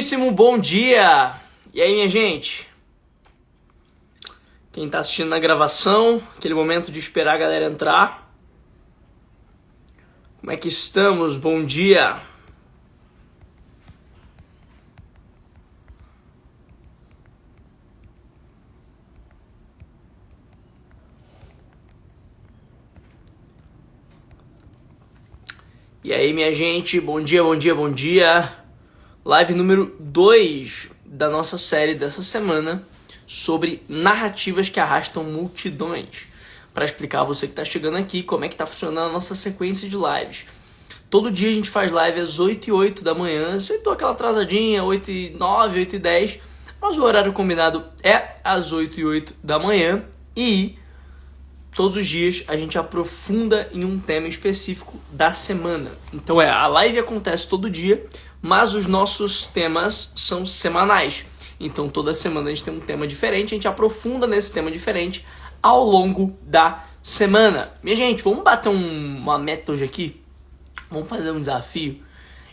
Muitíssimo bom dia! E aí, minha gente? Quem tá assistindo na gravação, aquele momento de esperar a galera entrar. Como é que estamos? Bom dia! E aí, minha gente? Bom dia, bom dia, bom dia! Live número 2 da nossa série dessa semana sobre narrativas que arrastam multidões. Para explicar a você que está chegando aqui como é que está funcionando a nossa sequência de lives. Todo dia a gente faz live às 8h08 da manhã. Se eu dou aquela atrasadinha, 8h09, 8h10. Mas o horário combinado é às 8h08 da manhã. E todos os dias a gente aprofunda em um tema específico da semana. Então a live acontece todo dia, mas os nossos temas são semanais. Então toda semana a gente tem um tema diferente, a gente aprofunda nesse tema diferente ao longo da semana. Minha gente, vamos bater uma meta hoje aqui? Vamos fazer um desafio?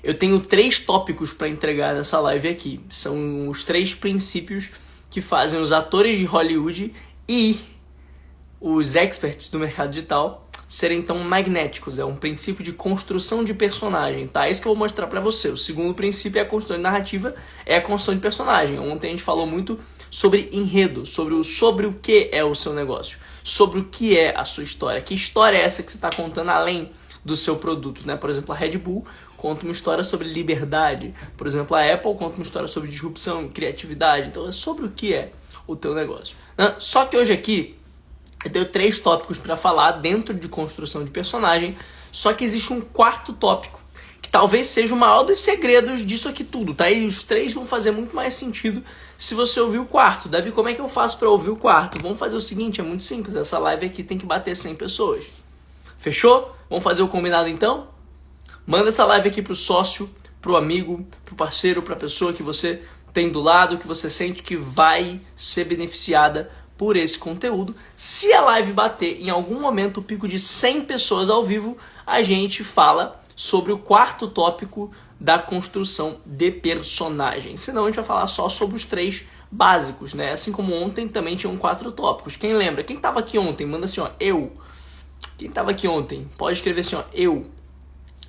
Eu tenho 3 tópicos para entregar nessa live aqui. São os 3 princípios que fazem os atores de Hollywood e os experts do mercado digital serem tão magnéticos. É um princípio de construção de personagem, tá? É isso que eu vou mostrar pra você. O segundo princípio é a construção de narrativa, é a construção de personagem. Ontem a gente falou muito sobre enredo, sobre o que é o seu negócio, sobre o que é a sua história. Que história é essa que você está contando além do seu produto, né? Por exemplo, a Red Bull conta uma história sobre liberdade. Por exemplo, a Apple conta uma história sobre disrupção, criatividade. Então é sobre o que é o teu negócio, né? Só que hoje aqui eu tenho 3 tópicos para falar dentro de construção de personagem, só que existe um 4º tópico, que talvez seja o maior dos segredos disso aqui tudo, tá? E os 3 vão fazer muito mais sentido se você ouvir o 4º. Davi, como é que eu faço para ouvir o 4º? Vamos fazer o seguinte, é muito simples, essa live aqui tem que bater 100 pessoas. Fechou? Vamos fazer o combinado então? Manda essa live aqui pro sócio, pro amigo, pro parceiro, pra pessoa que você tem do lado, que você sente que vai ser beneficiada por esse conteúdo. Se a live bater em algum momento o pico de 100 pessoas ao vivo, a gente fala sobre o 4º tópico da construção de personagem. Senão a gente vai falar só sobre os 3 básicos, né? Assim como ontem também tinham 4 tópicos. Quem lembra? Quem estava aqui ontem? Manda assim, ó, eu. Quem estava aqui ontem? Pode escrever assim, ó, eu.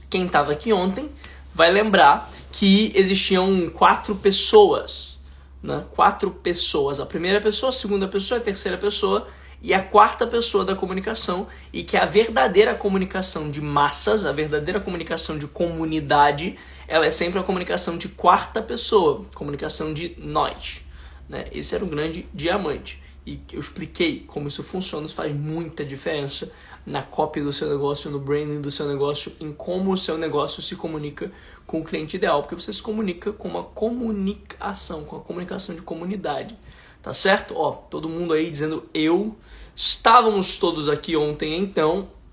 Quem estava aqui ontem vai lembrar que existiam 4 pessoas, né? 4 pessoas, a primeira pessoa, a segunda pessoa, a terceira pessoa e a 4ª pessoa da comunicação, e que a verdadeira comunicação de massas, a verdadeira comunicação de comunidade, ela é sempre a comunicação de 4ª pessoa, comunicação de nós, né? Esse era o grande diamante, e eu expliquei como isso funciona. Isso faz muita diferença na copy do seu negócio, no branding do seu negócio, em como o seu negócio se comunica com o cliente ideal, porque você se comunica com uma comunicação, com a comunicação de comunidade, tá certo? Ó, todo mundo aí dizendo eu. Estávamos todos aqui ontem,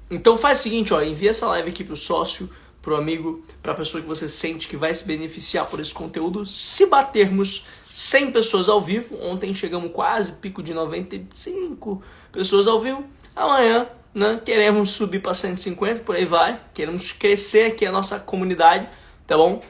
então faz o seguinte, ó, envia essa live aqui pro sócio, pro amigo, pra pessoa que você sente que vai se beneficiar por esse conteúdo. Se batermos 100 pessoas ao vivo, ontem chegamos quase pico de 95 pessoas ao vivo, amanhã, né, queremos subir para 150, por aí vai, queremos crescer aqui a nossa comunidade, tá bom?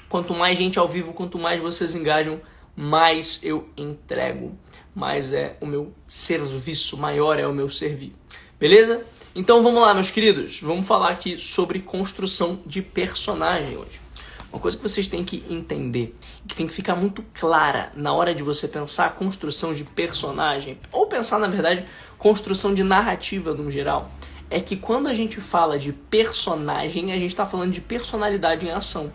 Quanto mais gente ao vivo, quanto mais vocês engajam, mais eu entrego, mais é o meu serviço, maior é o meu servir, beleza? Então vamos lá, meus queridos, vamos falar aqui sobre construção de personagem hoje. Uma coisa que vocês têm que entender, que tem que ficar muito clara na hora de você pensar a construção de personagem, ou pensar, na verdade, construção de narrativa no geral, é que quando a gente fala de personagem, a gente está falando de personalidade em ação.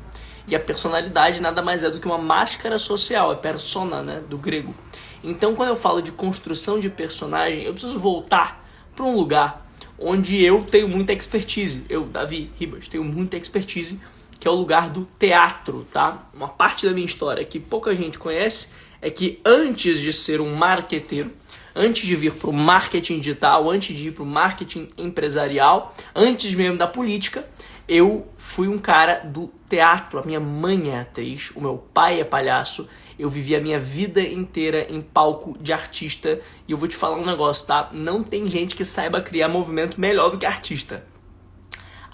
E a personalidade nada mais é do que uma máscara social, é persona, né, do grego. Então, quando eu falo de construção de personagem, eu preciso voltar para um lugar onde eu tenho muita expertise. Eu, Davi Ribas, tenho muita expertise, que é o lugar do teatro, tá? Uma parte da minha história que pouca gente conhece é que antes de ser um marqueteiro, antes de vir para o marketing digital, antes de ir para o marketing empresarial, antes mesmo da política, eu fui um cara do teatro. A minha mãe é atriz, o meu pai é palhaço, eu vivi a minha vida inteira em palco de artista, e eu vou te falar um negócio, tá? Não tem gente que saiba criar movimento melhor do que artista.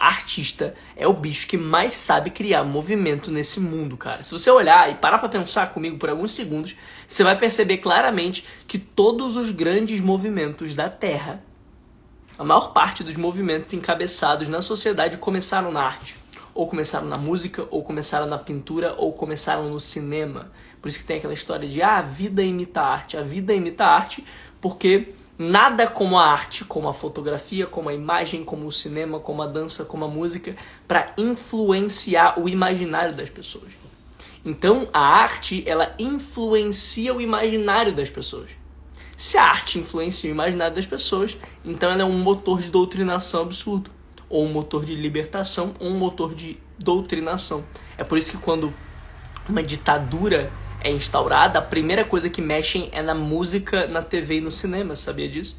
Artista é o bicho que mais sabe criar movimento nesse mundo, cara. Se você olhar e parar pra pensar comigo por alguns segundos, você vai perceber claramente que todos os grandes movimentos da Terra, a maior parte dos movimentos encabeçados na sociedade começaram na arte. Ou começaram na música, ou começaram na pintura, ou começaram no cinema. Por isso que tem aquela história de a vida imita a arte. A vida imita a arte porque nada como a arte, como a fotografia, como a imagem, como o cinema, como a dança, como a música, para influenciar o imaginário das pessoas. Então, a arte, ela influencia o imaginário das pessoas. Se a arte influencia o imaginário das pessoas, então ela é um motor de doutrinação absurdo. Ou um motor de libertação, ou um motor de doutrinação. É por isso que quando uma ditadura é instaurada, a primeira coisa que mexem é na música, na TV e no cinema, sabia disso?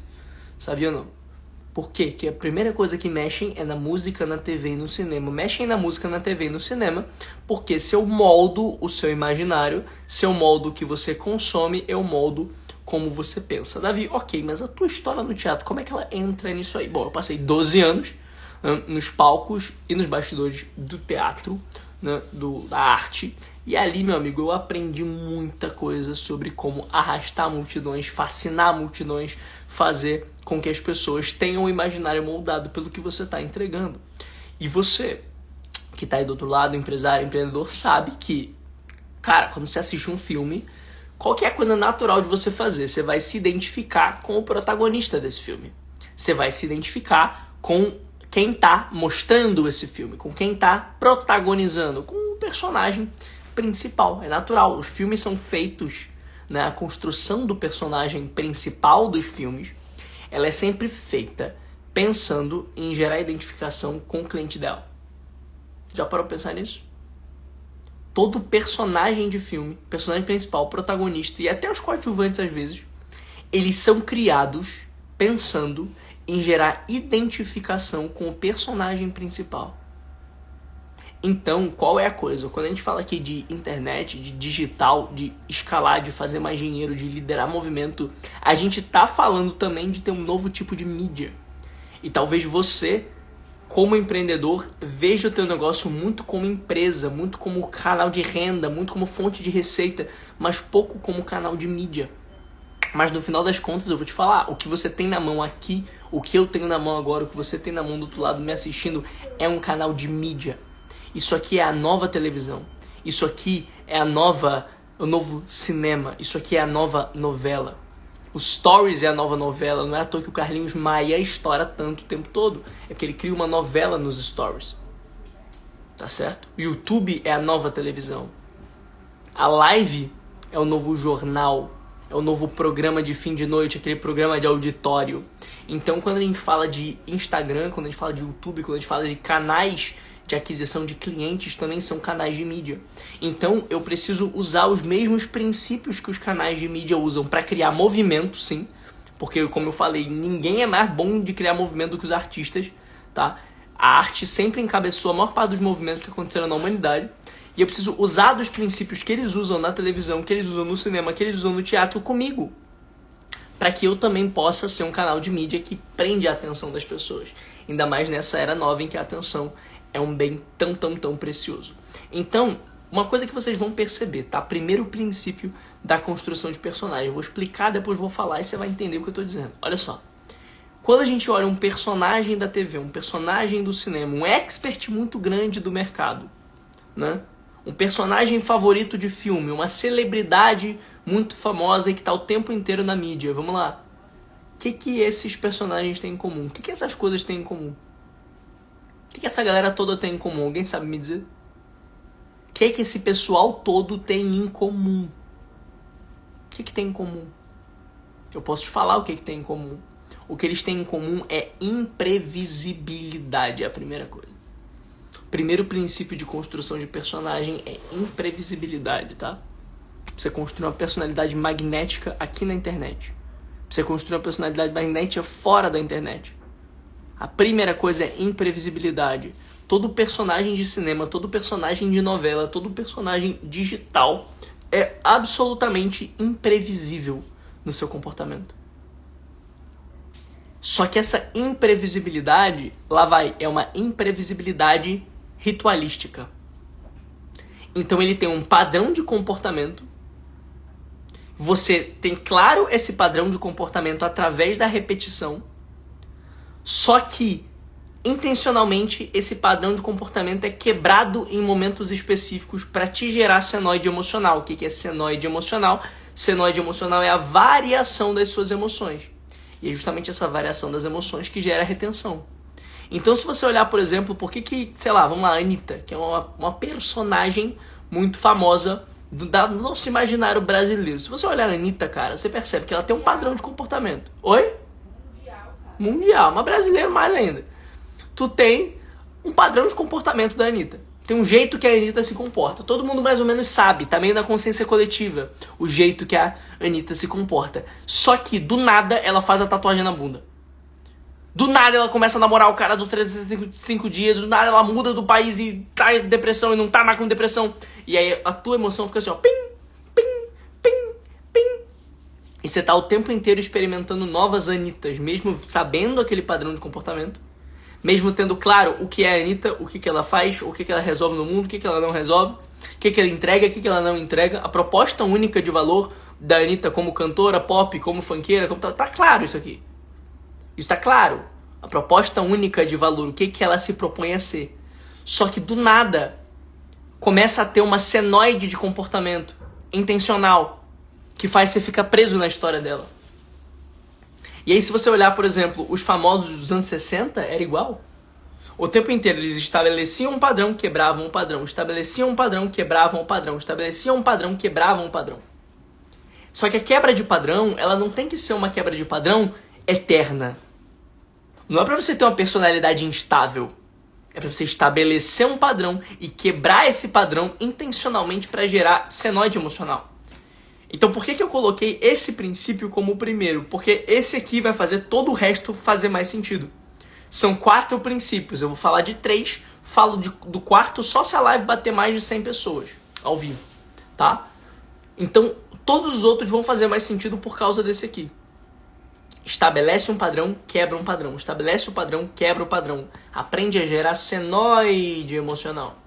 Sabia ou não? Por quê? Porque a primeira coisa que mexem é na música, na TV e no cinema. Mexem na música, na TV e no cinema, porque se eu moldo o seu imaginário, se eu moldo o que você consome, eu moldo como você pensa. Davi, ok, mas a tua história no teatro, como é que ela entra nisso aí? Bom, eu passei 12 anos nos palcos e nos bastidores do teatro, né, da arte. E ali, meu amigo, eu aprendi muita coisa sobre como arrastar multidões, fascinar multidões, fazer com que as pessoas tenham o imaginário moldado pelo que você está entregando. E você, que está aí do outro lado, empresário, empreendedor, sabe que, cara, quando você assiste um filme, qualquer coisa natural de você fazer, você vai se identificar com o protagonista desse filme. Você vai se identificar com quem está mostrando esse filme, com quem está protagonizando, com o personagem principal. É natural, os filmes são feitos, né, a construção do personagem principal dos filmes, ela é sempre feita pensando em gerar identificação com o cliente dela. Já parou pra pensar nisso? Todo personagem de filme, personagem principal, protagonista e até os coadjuvantes às vezes, eles são criados pensando em gerar identificação com o personagem principal. Então, qual é a coisa? Quando a gente fala aqui de internet, de digital, de escalar, de fazer mais dinheiro, de liderar movimento, a gente tá falando também de ter um novo tipo de mídia. E talvez você, como empreendedor, veja o teu negócio muito como empresa, muito como canal de renda, muito como fonte de receita, mas pouco como canal de mídia. Mas no final das contas eu vou te falar, o que você tem na mão aqui, o que eu tenho na mão agora, o que você tem na mão do outro lado me assistindo, é um canal de mídia. Isso aqui é a nova televisão. Isso aqui é o novo cinema. Isso aqui é a nova novela. O Stories é a nova novela. Não é à toa que o Carlinhos Maia estoura tanto o tempo todo. É porque ele cria uma novela nos Stories. Tá certo? O YouTube é a nova televisão. A live é o novo jornal. É o novo programa de fim de noite, aquele programa de auditório. Então, quando a gente fala de Instagram, quando a gente fala de YouTube, quando a gente fala de canais de aquisição de clientes, também são canais de mídia. Então, eu preciso usar os mesmos princípios que os canais de mídia usam para criar movimento, sim. Porque, como eu falei, ninguém é mais bom de criar movimento do que os artistas, tá? A arte sempre encabeçou a maior parte dos movimentos que aconteceram na humanidade. E eu preciso usar dos princípios que eles usam na televisão, que eles usam no cinema, que eles usam no teatro comigo. Para que eu também possa ser um canal de mídia que prende a atenção das pessoas. Ainda mais nessa era nova em que a atenção é um bem tão precioso. Então, uma coisa que vocês vão perceber, tá? Primeiro princípio da construção de personagem. Eu vou explicar, depois vou falar e você vai entender o que eu tô dizendo. Olha só. Quando a gente olha um personagem da TV, um personagem do cinema, um expert muito grande do mercado, né? Um personagem favorito de filme, uma celebridade muito famosa e que tá o tempo inteiro na mídia. Vamos lá. O que esses personagens têm em comum? O que essas coisas têm em comum? O que essa galera toda tem em comum? Alguém sabe me dizer? O que esse pessoal todo tem em comum? O que tem em comum? Eu posso te falar o que tem em comum. O que eles têm em comum é imprevisibilidade, é a primeira coisa. O primeiro princípio de construção de personagem é imprevisibilidade, tá? Você construir uma personalidade magnética aqui na internet. Você construir uma personalidade magnética fora da internet. A primeira coisa é imprevisibilidade. Todo personagem de cinema, todo personagem de novela, todo personagem digital é absolutamente imprevisível no seu comportamento. Só que essa imprevisibilidade, lá vai, é uma imprevisibilidade ritualística. Então ele tem um padrão de comportamento. Você tem claro esse padrão de comportamento através da repetição. Só que, intencionalmente, esse padrão de comportamento é quebrado em momentos específicos para te gerar senoide emocional. O que é senoide emocional? Senoide emocional é a variação das suas emoções. E é justamente essa variação das emoções que gera retenção. Então, se você olhar, por exemplo, por que sei lá, vamos lá, a Anitta, que é uma personagem muito famosa do nosso imaginário brasileiro. Se você olhar a Anitta, cara, você percebe que ela tem um padrão de comportamento. Oi? Mundial, mas brasileiro mais ainda. Tu tem um padrão de comportamento da Anitta. Tem um jeito que a Anitta se comporta. Todo mundo mais ou menos sabe, tá meio na consciência coletiva, o jeito que a Anitta se comporta. Só que, do nada, ela faz a tatuagem na bunda. Do nada ela começa a namorar o cara do 365 dias, do nada ela muda do país e tá em depressão e não tá mais com depressão. E aí a tua emoção fica assim, ó, pim, pim, pim, pim. E você tá o tempo inteiro experimentando novas Anitas, mesmo sabendo aquele padrão de comportamento. Mesmo tendo claro o que é a Anitta, o que ela faz, o que ela resolve no mundo, o que ela não resolve, o que ela entrega, o que ela não entrega. A proposta única de valor da Anitta como cantora pop, como funkeira, como tá claro isso aqui. Isso tá claro. A proposta única de valor, o que ela se propõe a ser. Só que do nada começa a ter uma senoide de comportamento intencional que faz você ficar preso na história dela. E aí, se você olhar, por exemplo, os famosos dos anos 60, era igual. O tempo inteiro eles estabeleciam um padrão, quebravam um padrão. Estabeleciam um padrão, quebravam um padrão. Estabeleciam um padrão, quebravam um padrão. Só que a quebra de padrão, ela não tem que ser uma quebra de padrão eterna. Não é pra você ter uma personalidade instável. É pra você estabelecer um padrão e quebrar esse padrão intencionalmente para gerar senoide emocional. Então, por que eu coloquei esse princípio como o primeiro? Porque esse aqui vai fazer todo o resto fazer mais sentido. São 4 princípios. Eu vou falar de 3. Falo do quarto só se a live bater mais de 100 pessoas ao vivo, tá? Então, todos os outros vão fazer mais sentido por causa desse aqui. Estabelece um padrão, quebra um padrão. Estabelece o padrão, quebra o padrão. Aprende a gerar senoide emocional.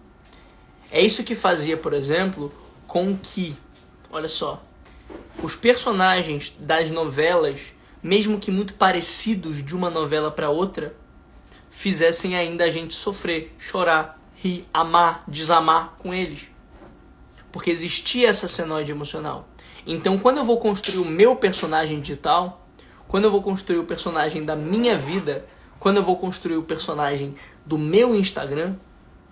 É isso que fazia, por exemplo, com que, olha só, os personagens das novelas, mesmo que muito parecidos de uma novela para outra, fizessem ainda a gente sofrer, chorar, rir, amar, desamar com eles. Porque existia essa senoide emocional. Então, quando eu vou construir o meu personagem digital, quando eu vou construir o personagem da minha vida, quando eu vou construir o personagem do meu Instagram,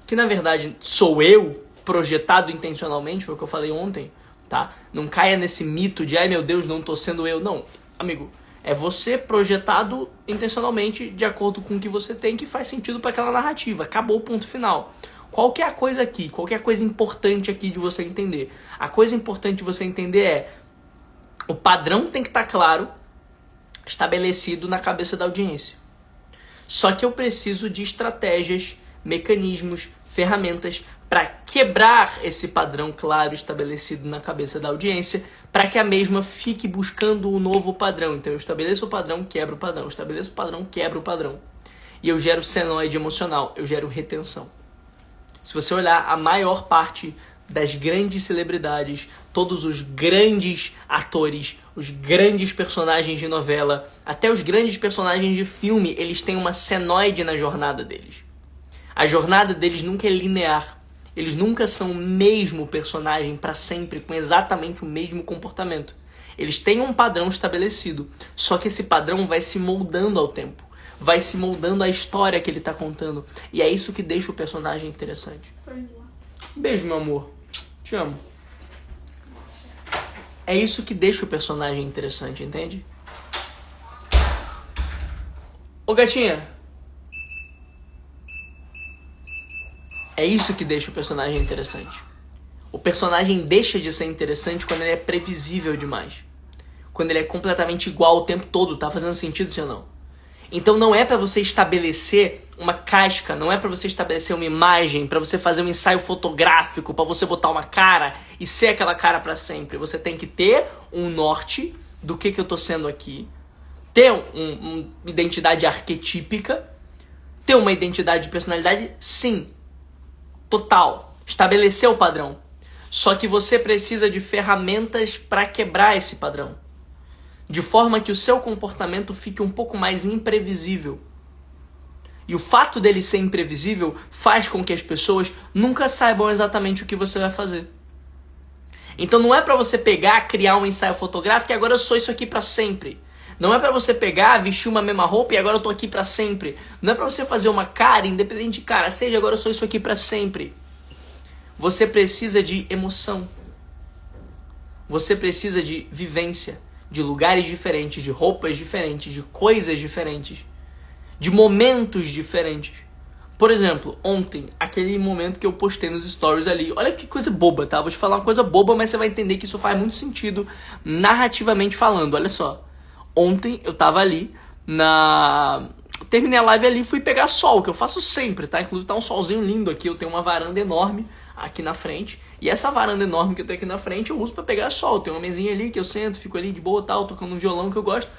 que na verdade sou eu, projetado intencionalmente, foi o que eu falei ontem, tá? Não caia nesse mito de, ai meu Deus, não tô sendo eu. Não, amigo, é você projetado intencionalmente de acordo com o que você tem, que faz sentido para aquela narrativa. Acabou o ponto final. Qual que é a coisa aqui? Qual que é a coisa importante aqui de você entender? A coisa importante de você entender é, o padrão tem que estar claro, estabelecido na cabeça da audiência. Só que eu preciso de estratégias, mecanismos, ferramentas para quebrar esse padrão claro estabelecido na cabeça da audiência, para que a mesma fique buscando um novo padrão. Então eu estabeleço o padrão, quebro o padrão, estabeleço o padrão, quebro o padrão. E eu gero senoide emocional, eu gero retenção. Se você olhar a maior parte das grandes celebridades, todos os grandes atores, os grandes personagens de novela, até os grandes personagens de filme, eles têm uma senoide na jornada deles. A jornada deles nunca é linear. Eles nunca são o mesmo personagem para sempre, com exatamente o mesmo comportamento. Eles têm um padrão estabelecido, só que esse padrão vai se moldando ao tempo. Vai se moldando à história que ele está contando. E é isso que deixa o personagem interessante. Beijo, meu amor. Te amo. É isso que deixa o personagem interessante, entende? Ô, gatinha. É isso que deixa o personagem interessante. O personagem deixa de ser interessante quando ele é previsível demais. Quando ele é completamente igual o tempo todo. Tá fazendo sentido, sim ou não? Então não é para você estabelecer uma casca, não é para você estabelecer uma imagem, para você fazer um ensaio fotográfico, para você botar uma cara e ser aquela cara para sempre. Você tem que ter um norte do que eu tô sendo aqui, ter uma identidade arquetípica, ter uma identidade de personalidade, sim, total, estabelecer o padrão. Só que você precisa de ferramentas para quebrar esse padrão, de forma que o seu comportamento fique um pouco mais imprevisível. E o fato dele ser imprevisível faz com que as pessoas nunca saibam exatamente o que você vai fazer. Então não é para você pegar, criar um ensaio fotográfico e agora eu sou isso aqui para sempre. Não é para você pegar, vestir uma mesma roupa e agora eu tô aqui para sempre. Não é para você fazer uma cara, independente de cara, seja agora eu sou isso aqui para sempre. Você precisa de emoção. Você precisa de vivência, de lugares diferentes, de roupas diferentes, de coisas diferentes, de momentos diferentes. Por exemplo, ontem, aquele momento que eu postei nos stories ali, olha que coisa boba, tá? Vou te falar uma coisa boba, mas você vai entender que isso faz muito sentido narrativamente falando. Olha só, ontem eu tava ali terminei a live ali e fui pegar sol, que eu faço sempre, tá? Inclusive tá um solzinho lindo aqui, eu tenho uma varanda enorme aqui na frente, e essa varanda enorme que eu tenho aqui na frente eu uso pra pegar sol. Tem uma mesinha ali que eu sento, fico ali de boa, tal, tocando um violão que eu gosto.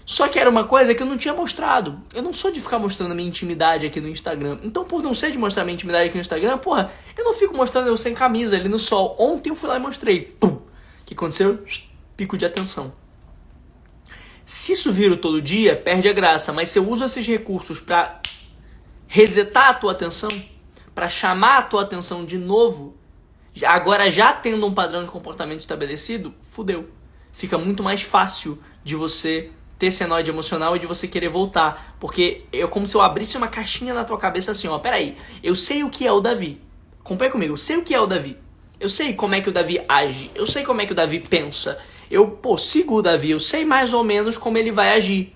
Só que era uma coisa que eu não tinha mostrado. Eu não sou de ficar mostrando a minha intimidade aqui no Instagram. Então, por não ser de mostrar a minha intimidade aqui no Instagram, porra, eu não fico mostrando eu sem camisa ali no sol. Ontem eu fui lá e mostrei. Pum! O que aconteceu? Pico de atenção. Se isso vira todo dia, perde a graça. Mas se eu uso esses recursos pra resetar a tua atenção, pra chamar a tua atenção de novo, agora já tendo um padrão de comportamento estabelecido, fudeu. Fica muito mais fácil de você ter senoide emocional e de você querer voltar. Porque é como se eu abrisse uma caixinha na tua cabeça assim, ó, peraí, eu sei o que é o Davi. Acompanha comigo, eu sei o que é o Davi. Eu sei como é que o Davi age, eu sei como é que o Davi pensa. Eu, sigo o Davi, eu sei mais ou menos como ele vai agir.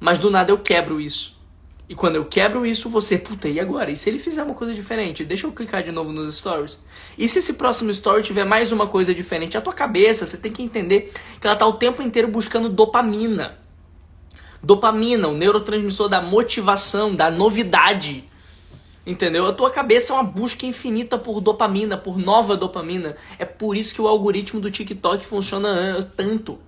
Mas do nada eu quebro isso. E quando eu quebro isso, você, puta, e agora? E se ele fizer uma coisa diferente? Deixa eu clicar de novo nos stories. E se esse próximo story tiver mais uma coisa diferente? A tua cabeça, você tem que entender que ela tá o tempo inteiro buscando dopamina. Dopamina, o neurotransmissor da motivação, da novidade. Entendeu? A tua cabeça é uma busca infinita por dopamina, por nova dopamina. É por isso que o algoritmo do TikTok funciona tanto.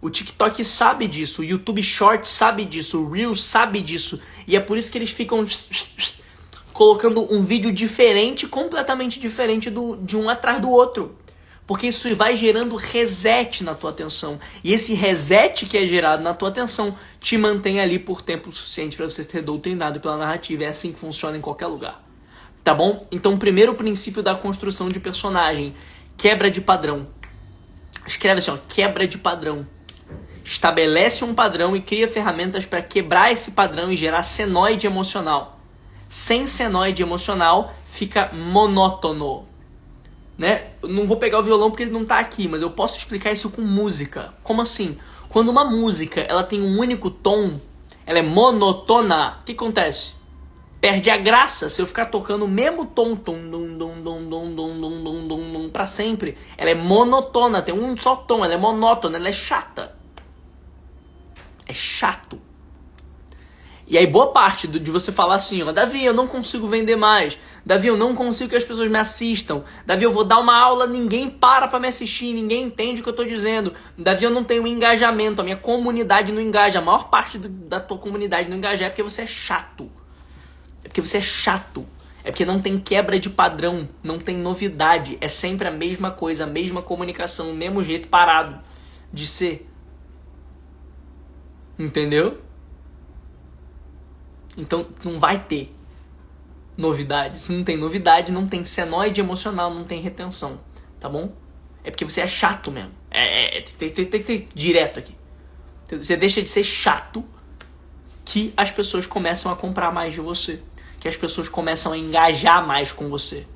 O TikTok sabe disso, o YouTube Shorts sabe disso, o Reels sabe disso. E é por isso que eles ficam colocando um vídeo diferente, completamente diferente de um atrás do outro. Porque isso vai gerando reset na tua atenção. E esse reset que é gerado na tua atenção te mantém ali por tempo suficiente para você ser doutrinado pela narrativa. É assim que funciona em qualquer lugar. Tá bom? Então, o primeiro princípio da construção de personagem. Quebra de padrão. Escreve assim, ó, quebra de padrão. Estabelece um padrão e cria ferramentas para quebrar esse padrão e gerar senoide emocional. Sem senoide emocional, fica monótono. Né? Eu não vou pegar o violão porque ele não tá aqui, mas eu posso explicar isso com música. Como assim? Quando uma música ela tem um único tom, ela é monotona, o que acontece? Perde a graça se eu ficar tocando o mesmo tom, pra sempre. Ela é monotona, tem um só tom, ela é monótona, ela é chata. É chato. E aí boa parte de você falar assim, ó, Davi, eu não consigo vender mais. Davi, eu não consigo que as pessoas me assistam. Davi, eu vou dar uma aula, ninguém para me assistir, ninguém entende o que eu tô dizendo. Davi, eu não tenho engajamento, a minha comunidade não engaja. A maior parte da tua comunidade não engaja é porque você é chato. É porque você é chato. É porque não tem quebra de padrão, não tem novidade. É sempre a mesma coisa, a mesma comunicação, o mesmo jeito parado de ser. Entendeu? Então não vai ter novidade. Se não tem novidade, não tem senoide emocional, não tem retenção. Tá bom? É porque você é chato mesmo. Tem que ser direto aqui. Você deixa de ser chato que as pessoas começam a comprar mais de você. Que as pessoas começam a engajar mais com você.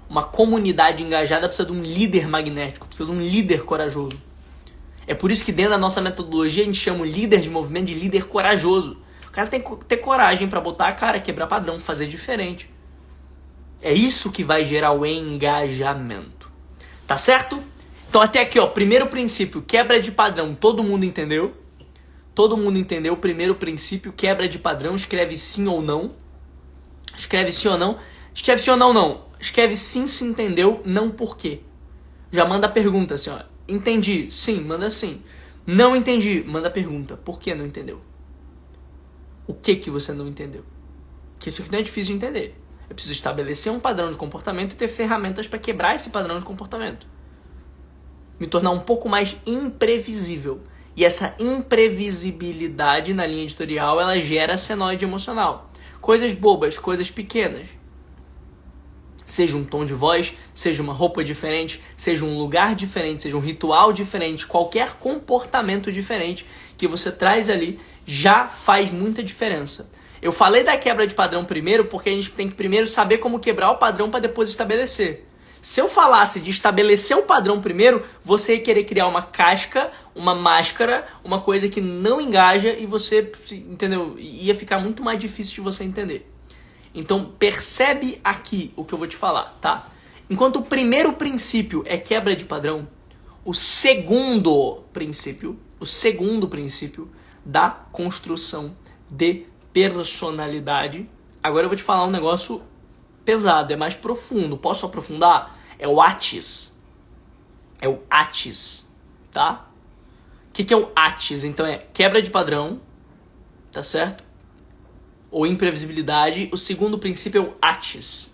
Uma comunidade engajada precisa de um líder magnético, precisa de um líder corajoso. É por isso que dentro da nossa metodologia a gente chama o líder de movimento de líder corajoso. O cara tem que ter coragem para botar a cara, quebrar padrão, fazer diferente. É isso que vai gerar o engajamento. Tá certo? Então até aqui, ó, primeiro princípio, quebra de padrão. Todo mundo entendeu? Todo mundo entendeu? Primeiro princípio, quebra de padrão. Escreve sim ou não. Escreve sim ou não. Escreve sim ou não, não. Escreve sim se entendeu, não por quê. Já manda a pergunta assim, ó. Entendi. Sim, manda sim. Não entendi. Manda pergunta. Por que não entendeu? O que você não entendeu? Porque isso aqui não é difícil de entender. Eu preciso estabelecer um padrão de comportamento e ter ferramentas para quebrar esse padrão de comportamento. Me tornar um pouco mais imprevisível. E essa imprevisibilidade na linha editorial, ela gera senoide emocional. Coisas bobas, coisas pequenas. Seja um tom de voz, seja uma roupa diferente, seja um lugar diferente, seja um ritual diferente, qualquer comportamento diferente que você traz ali já faz muita diferença. Eu falei da quebra de padrão primeiro porque a gente tem que primeiro saber como quebrar o padrão para depois estabelecer. Se eu falasse de estabelecer o padrão primeiro, você ia querer criar uma casca, uma máscara, uma coisa que não engaja e você, entendeu? Ia ficar muito mais difícil de você entender. Então percebe aqui o que eu vou te falar, tá? Enquanto o primeiro princípio é quebra de padrão, o segundo princípio da construção de personalidade. Agora eu vou te falar um negócio pesado, é mais profundo. Posso aprofundar? É o ATIS. É o ATIS, tá? O que é o ATIS? Então é quebra de padrão, tá certo? Ou imprevisibilidade. O segundo princípio é o ATIS.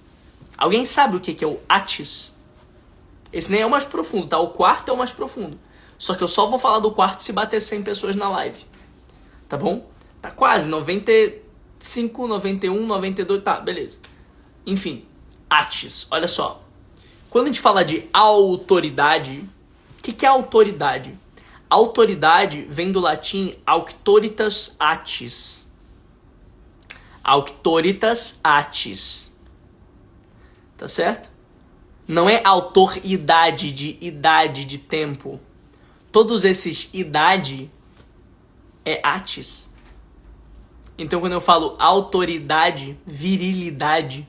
Alguém sabe o que é o ATIS? Esse nem é o mais profundo, tá? O quarto é o mais profundo. Só que eu só vou falar do quarto se bater 100 pessoas na live. Tá bom? Tá quase, 95, 91, 92, tá, beleza. Enfim, ATIS, olha só. Quando a gente fala de autoridade, o que é autoridade? Autoridade vem do latim auctoritas atis. Auctoritas atis. Tá certo? Não é autoridade de tempo. Todos esses idade é atis. Então quando eu falo autoridade, virilidade,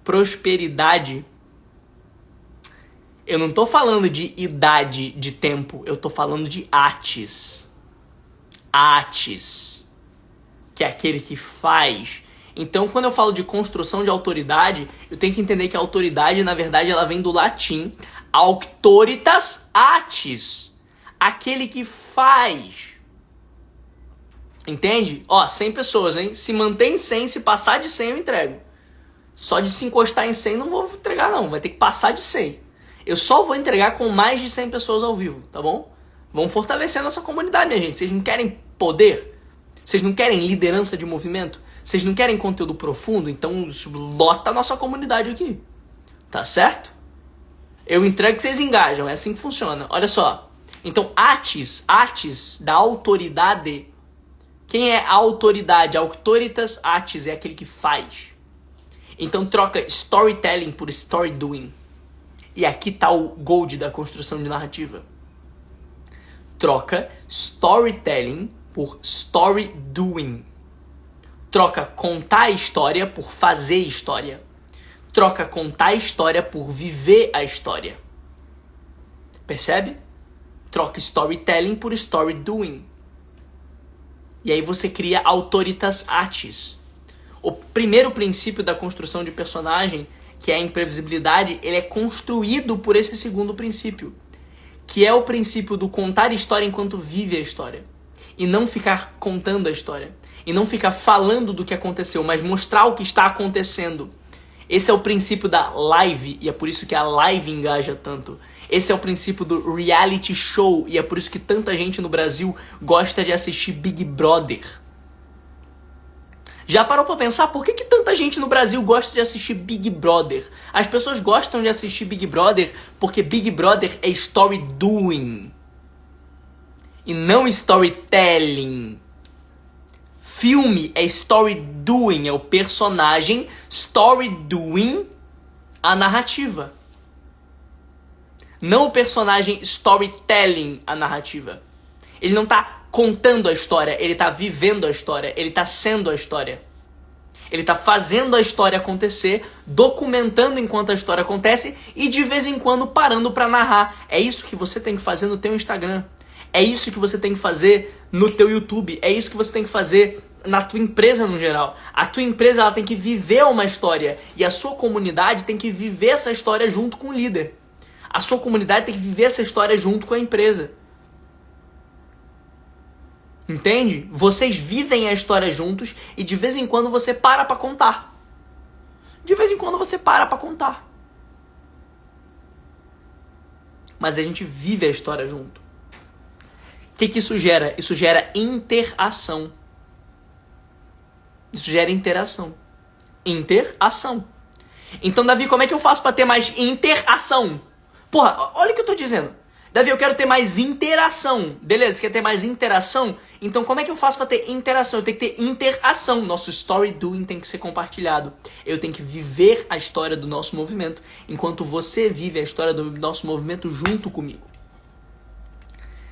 prosperidade, eu não tô falando de idade de tempo, eu tô falando de atis. Atis, que é aquele que faz. Então, quando eu falo de construção de autoridade, eu tenho que entender que a autoridade, na verdade, ela vem do latim auctoritas atis, aquele que faz. Entende? Ó, 100 pessoas, hein? Se mantém 100, se passar de 100 eu entrego. Só de se encostar em 100 não vou entregar não, vai ter que passar de 100. Eu só vou entregar com mais de 100 pessoas ao vivo, tá bom? Vamos fortalecer a nossa comunidade, minha gente. Vocês não querem poder? Vocês não querem liderança de movimento? Vocês não querem conteúdo profundo? Então lota a nossa comunidade aqui. Tá certo? Eu entrego que vocês engajam, é assim que funciona. Olha só. Então, atis da autoridade. Quem é a autoridade? Auctoritas atis é aquele que faz. Então troca storytelling por story doing. E aqui tá o gold da construção de narrativa. Troca storytelling por story doing. Troca contar a história por fazer história. Troca contar a história por viver a história. Percebe? Troca storytelling por story doing. E aí você cria autoritas atis. O primeiro princípio da construção de personagem, que é a imprevisibilidade, ele é construído por esse segundo princípio, que é o princípio do contar história enquanto vive a história. E não ficar contando a história. E não ficar falando do que aconteceu, mas mostrar o que está acontecendo. Esse é o princípio da live, e é por isso que a live engaja tanto. Esse é o princípio do reality show, e é por isso que tanta gente no Brasil gosta de assistir Big Brother. Já parou pra pensar por que tanta gente no Brasil gosta de assistir Big Brother? As pessoas gostam de assistir Big Brother porque Big Brother é story doing e não storytelling. Filme é story doing, é o personagem story doing a narrativa. Não o personagem storytelling a narrativa. Ele não tá contando a história, ele tá vivendo a história, ele tá sendo a história. Ele tá fazendo a história acontecer, documentando enquanto a história acontece e de vez em quando parando pra narrar. É isso que você tem que fazer no teu Instagram. É isso que você tem que fazer no teu YouTube. É isso que você tem que fazer na tua empresa no geral. A tua empresa ela tem que viver uma história e a sua comunidade tem que viver essa história junto com o líder. A sua comunidade tem que viver essa história junto com a empresa. Entende? Vocês vivem a história juntos e de vez em quando você para pra contar. De vez em quando você para pra contar. Mas a gente vive a história junto. O que isso gera? Isso gera interação. Isso gera interação. Interação. Então, Davi, como é que eu faço pra ter mais interação? Porra, olha o que eu tô dizendo. Davi, eu quero ter mais interação. Beleza, você quer ter mais interação? Então, como é que eu faço pra ter interação? Eu tenho que ter interação. Nosso story doing tem que ser compartilhado. Eu tenho que viver a história do nosso movimento, enquanto você vive a história do nosso movimento junto comigo.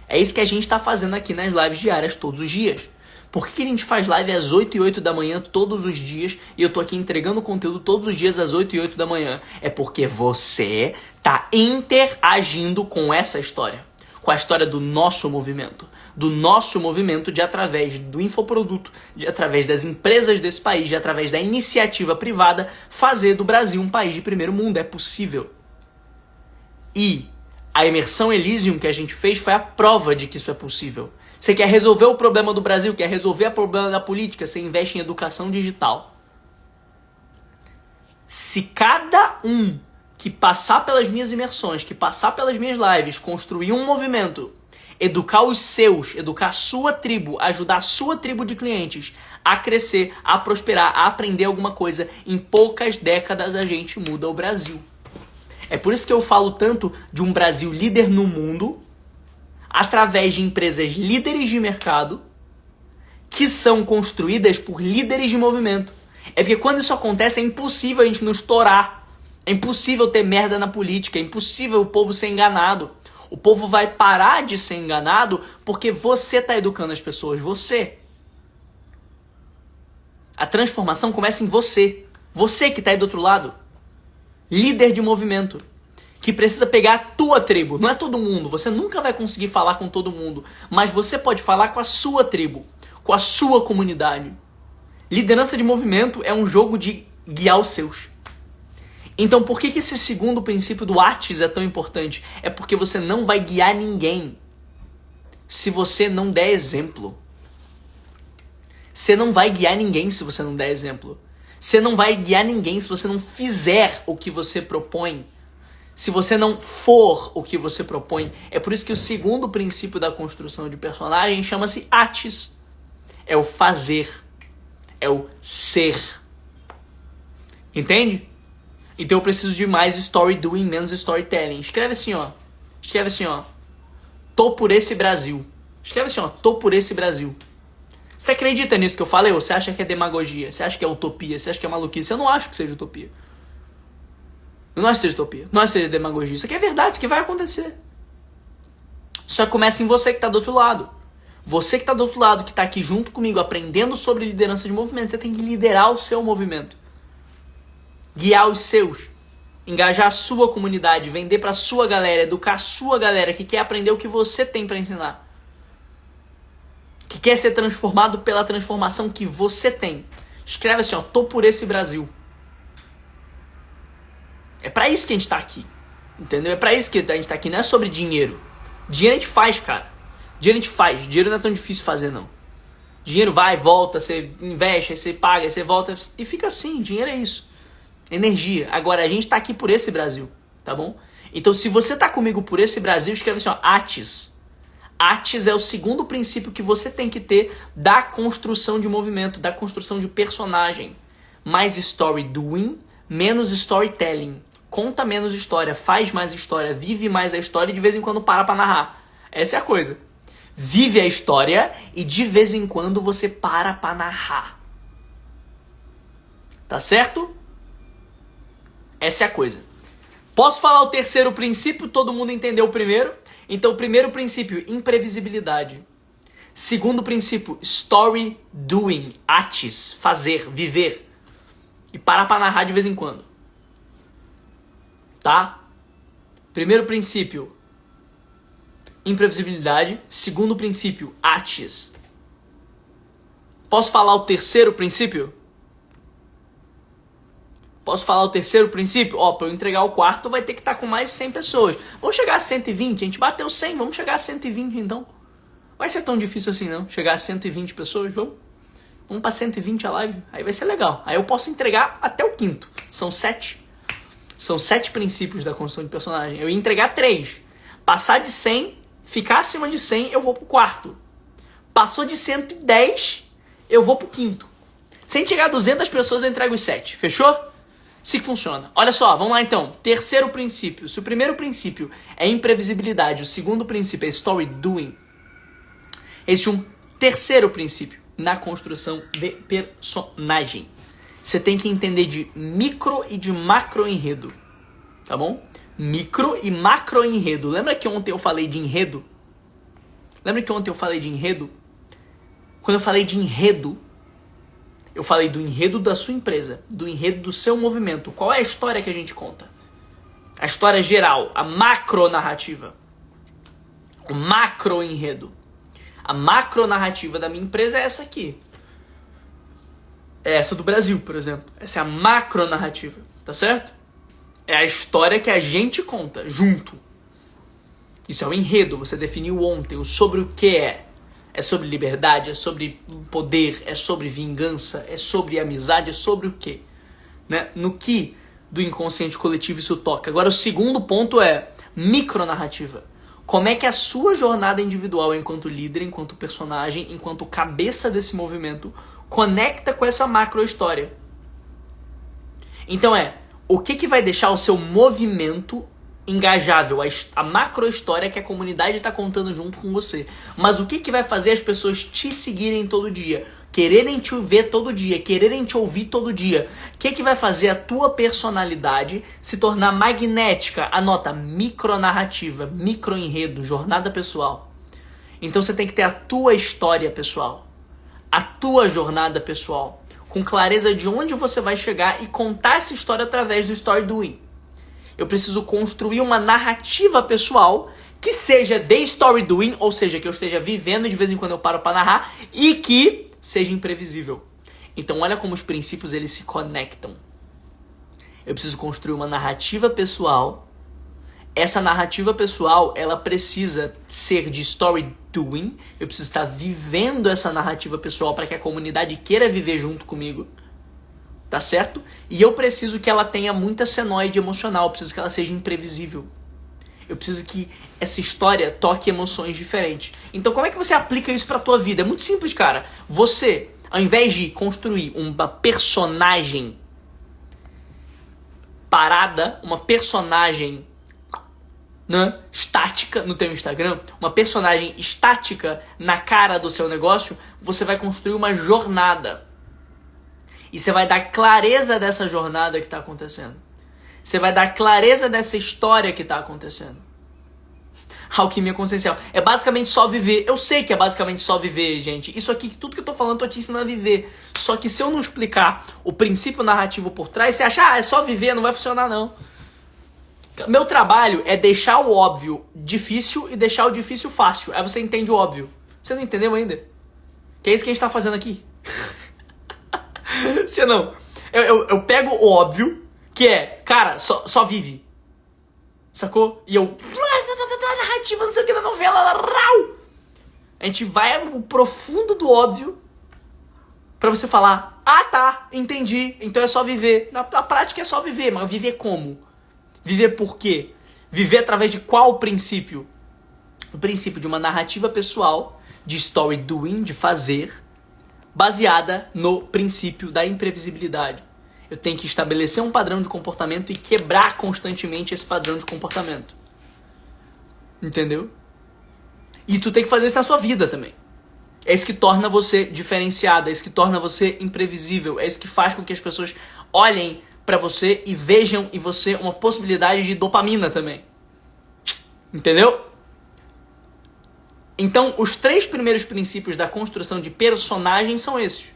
É isso que a gente tá fazendo aqui nas lives diárias todos os dias. Por que a gente faz live às 8 e 8 da manhã todos os dias e eu tô aqui entregando conteúdo todos os dias às 8 e 8 da manhã? É porque você tá interagindo com essa história. Com a história do nosso movimento. Do nosso movimento de através do infoproduto, de através das empresas desse país, de através da iniciativa privada, fazer do Brasil um país de primeiro mundo. É possível. E a imersão Elysium que a gente fez foi a prova de que isso é possível. Você quer resolver o problema do Brasil, quer resolver o problema da política, você investe em educação digital. Se cada um que passar pelas minhas imersões, que passar pelas minhas lives, construir um movimento, educar os seus, educar a sua tribo, ajudar a sua tribo de clientes a crescer, a prosperar, a aprender alguma coisa, em poucas décadas a gente muda o Brasil. É por isso que eu falo tanto de um Brasil líder no mundo, através de empresas líderes de mercado que são construídas por líderes de movimento. É porque quando isso acontece é impossível a gente não estourar. É impossível ter merda na política. É impossível o povo ser enganado. O povo vai parar de ser enganado porque você está educando as pessoas. Você. A transformação começa em você. Você que está aí do outro lado. Líder de movimento. Que precisa pegar a tua tribo. Não é todo mundo. Você nunca vai conseguir falar com todo mundo. Mas você pode falar com a sua tribo. Com a sua comunidade. Liderança de movimento é um jogo de guiar os seus. Então por que esse segundo princípio do ATIS é tão importante? É porque você não vai guiar ninguém se você não der exemplo. Você não vai guiar ninguém se você não der exemplo. Você não vai guiar ninguém se você não fizer o que você propõe. Se você não for o que você propõe. É por isso que o segundo princípio da construção de personagem chama-se ATIS. É o fazer. É o ser. Entende? Então eu preciso de mais story doing, menos storytelling. Escreve assim, ó. Escreve assim, ó. Tô por esse Brasil. Escreve assim, ó. Tô por esse Brasil. Você acredita nisso que eu falei? Ou você acha que é demagogia? Você acha que é utopia? Você acha que é maluquice? Eu não acho que seja utopia. Eu não acho que seja utopia. Não acho que seja demagogia. Isso aqui é verdade. Isso aqui vai acontecer. Só começa em você que tá do outro lado. Você que tá do outro lado, que tá aqui junto comigo, aprendendo sobre liderança de movimento. Você tem que liderar o seu movimento. Guiar os seus. Engajar a sua comunidade. Vender pra sua galera. Educar a sua galera que quer aprender o que você tem pra ensinar. Que quer ser transformado pela transformação que você tem. Escreve assim, ó. Tô por esse Brasil. É pra isso que a gente tá aqui. Entendeu? É pra isso que a gente tá aqui. Não é sobre dinheiro. Dinheiro a gente faz, cara. Dinheiro a gente faz. Dinheiro não é tão difícil fazer, não. Dinheiro vai, volta, você investe, aí você paga, aí você volta. E fica assim. Dinheiro é isso. Energia. Agora, a gente tá aqui por esse Brasil. Tá bom? Então, se você tá comigo por esse Brasil, escreve assim, ó. ATIS. ATIS é o segundo princípio que você tem que ter da construção de movimento, da construção de personagem. Mais story doing, menos storytelling. Conta menos história, faz mais história, vive mais a história e de vez em quando para pra narrar. Essa é a coisa. Vive a história e de vez em quando você para pra narrar. Tá certo? Essa é a coisa. Posso falar o terceiro princípio? Todo mundo entendeu o primeiro? Então, o primeiro princípio, imprevisibilidade. Segundo princípio, story doing, ATIS, fazer, viver. E parar pra narrar de vez em quando. Tá? Primeiro princípio, imprevisibilidade. Segundo princípio, ATIS. Posso falar o terceiro princípio? Posso falar o terceiro princípio? Ó, para eu entregar o quarto vai ter que estar com mais 100 pessoas. Vamos chegar a 120, a gente bateu 100, vamos chegar a 120 então. Vai ser tão difícil assim não, chegar a 120 pessoas, vamos pra 120 a live, aí vai ser legal. Aí eu posso entregar até o quinto, são 7. São 7 princípios da construção de personagem. Eu ia entregar 3. Passar de 100, ficar acima de 100, eu vou pro quarto. Passou de 110, eu vou pro quinto. Sem chegar a 200 pessoas, eu entrego os 7. Fechou? Assim que funciona. Olha só, vamos lá então. Terceiro princípio. Se o primeiro princípio é imprevisibilidade, o segundo princípio é story doing, esse é um terceiro princípio na construção de personagem. Você tem que entender de micro e de macro enredo, tá bom? Micro e macro enredo. Lembra que ontem eu falei de enredo? Quando eu falei de enredo, eu falei do enredo da sua empresa, do enredo do seu movimento. Qual é a história que a gente conta? A história geral, a macro narrativa. O macro enredo. A macro narrativa da minha empresa é essa aqui. É essa do Brasil, por exemplo. Essa é a macro narrativa, tá certo? É a história que a gente conta, junto. Isso é o enredo, você definiu ontem, o sobre o que é. É sobre liberdade, é sobre poder, é sobre vingança, é sobre amizade, é sobre o quê? Né? No que do inconsciente coletivo isso toca. Agora o segundo ponto é micronarrativa. Como é que a sua jornada individual enquanto líder, enquanto personagem, enquanto cabeça desse movimento conecta com essa macro história? Então o que vai deixar o seu movimento engajável, a macro história que a comunidade está contando junto com você. Mas o que vai fazer as pessoas te seguirem todo dia, quererem te ver todo dia, quererem te ouvir todo dia? O que vai fazer a tua personalidade se tornar magnética? Anota, micronarrativa, microenredo, jornada pessoal. Então você tem que ter a tua história pessoal, a tua jornada pessoal, com clareza de onde você vai chegar e contar essa história através do story doing. Eu preciso construir uma narrativa pessoal que seja de story doing, ou seja, que eu esteja vivendo, de vez em quando eu paro para narrar, e que seja imprevisível. Então olha como os princípios eles se conectam. Eu preciso construir uma narrativa pessoal. Essa narrativa pessoal, ela precisa ser de story doing. Eu preciso estar vivendo essa narrativa pessoal para que a comunidade queira viver junto comigo. Tá certo? E eu preciso que ela tenha muita senoide emocional, eu preciso que ela seja imprevisível. Eu preciso que essa história toque emoções diferentes. Então como é que você aplica isso pra tua vida? É muito simples, cara. Você, ao invés de construir uma personagem parada, uma personagem estática no teu Instagram, uma personagem estática na cara do seu negócio, você vai construir uma jornada. E você vai dar clareza dessa jornada que está acontecendo. Você vai dar clareza dessa história que está acontecendo. Alquimia consciencial. É basicamente só viver. Eu sei que é basicamente só viver, gente. Isso aqui, tudo que eu tô falando, eu tô te ensinando a viver. Só que se eu não explicar o princípio narrativo por trás, você acha, é só viver, não vai funcionar não. Meu trabalho é deixar o óbvio difícil e deixar o difícil fácil. Aí você entende o óbvio. Você não entendeu ainda? Que é isso que a gente tá fazendo aqui. Se não, eu pego o óbvio, que é, cara, só vive. Sacou? E eu, narrativa, não sei o que da novela, a gente vai no profundo do óbvio pra você falar, tá, entendi, então é só viver. Na prática é só viver, mas viver como? Viver por quê? Viver através de qual princípio? O princípio de uma narrativa pessoal, de story doing, de fazer, baseada no princípio da imprevisibilidade. Eu tenho que estabelecer um padrão de comportamento e quebrar constantemente esse padrão de comportamento. Entendeu? E tu tem que fazer isso na sua vida também. É isso que torna você diferenciado, é isso que torna você imprevisível, é isso que faz com que as pessoas olhem pra você e vejam em você uma possibilidade de dopamina também. Entendeu? Então, os 3 primeiros princípios da construção de personagem são esses.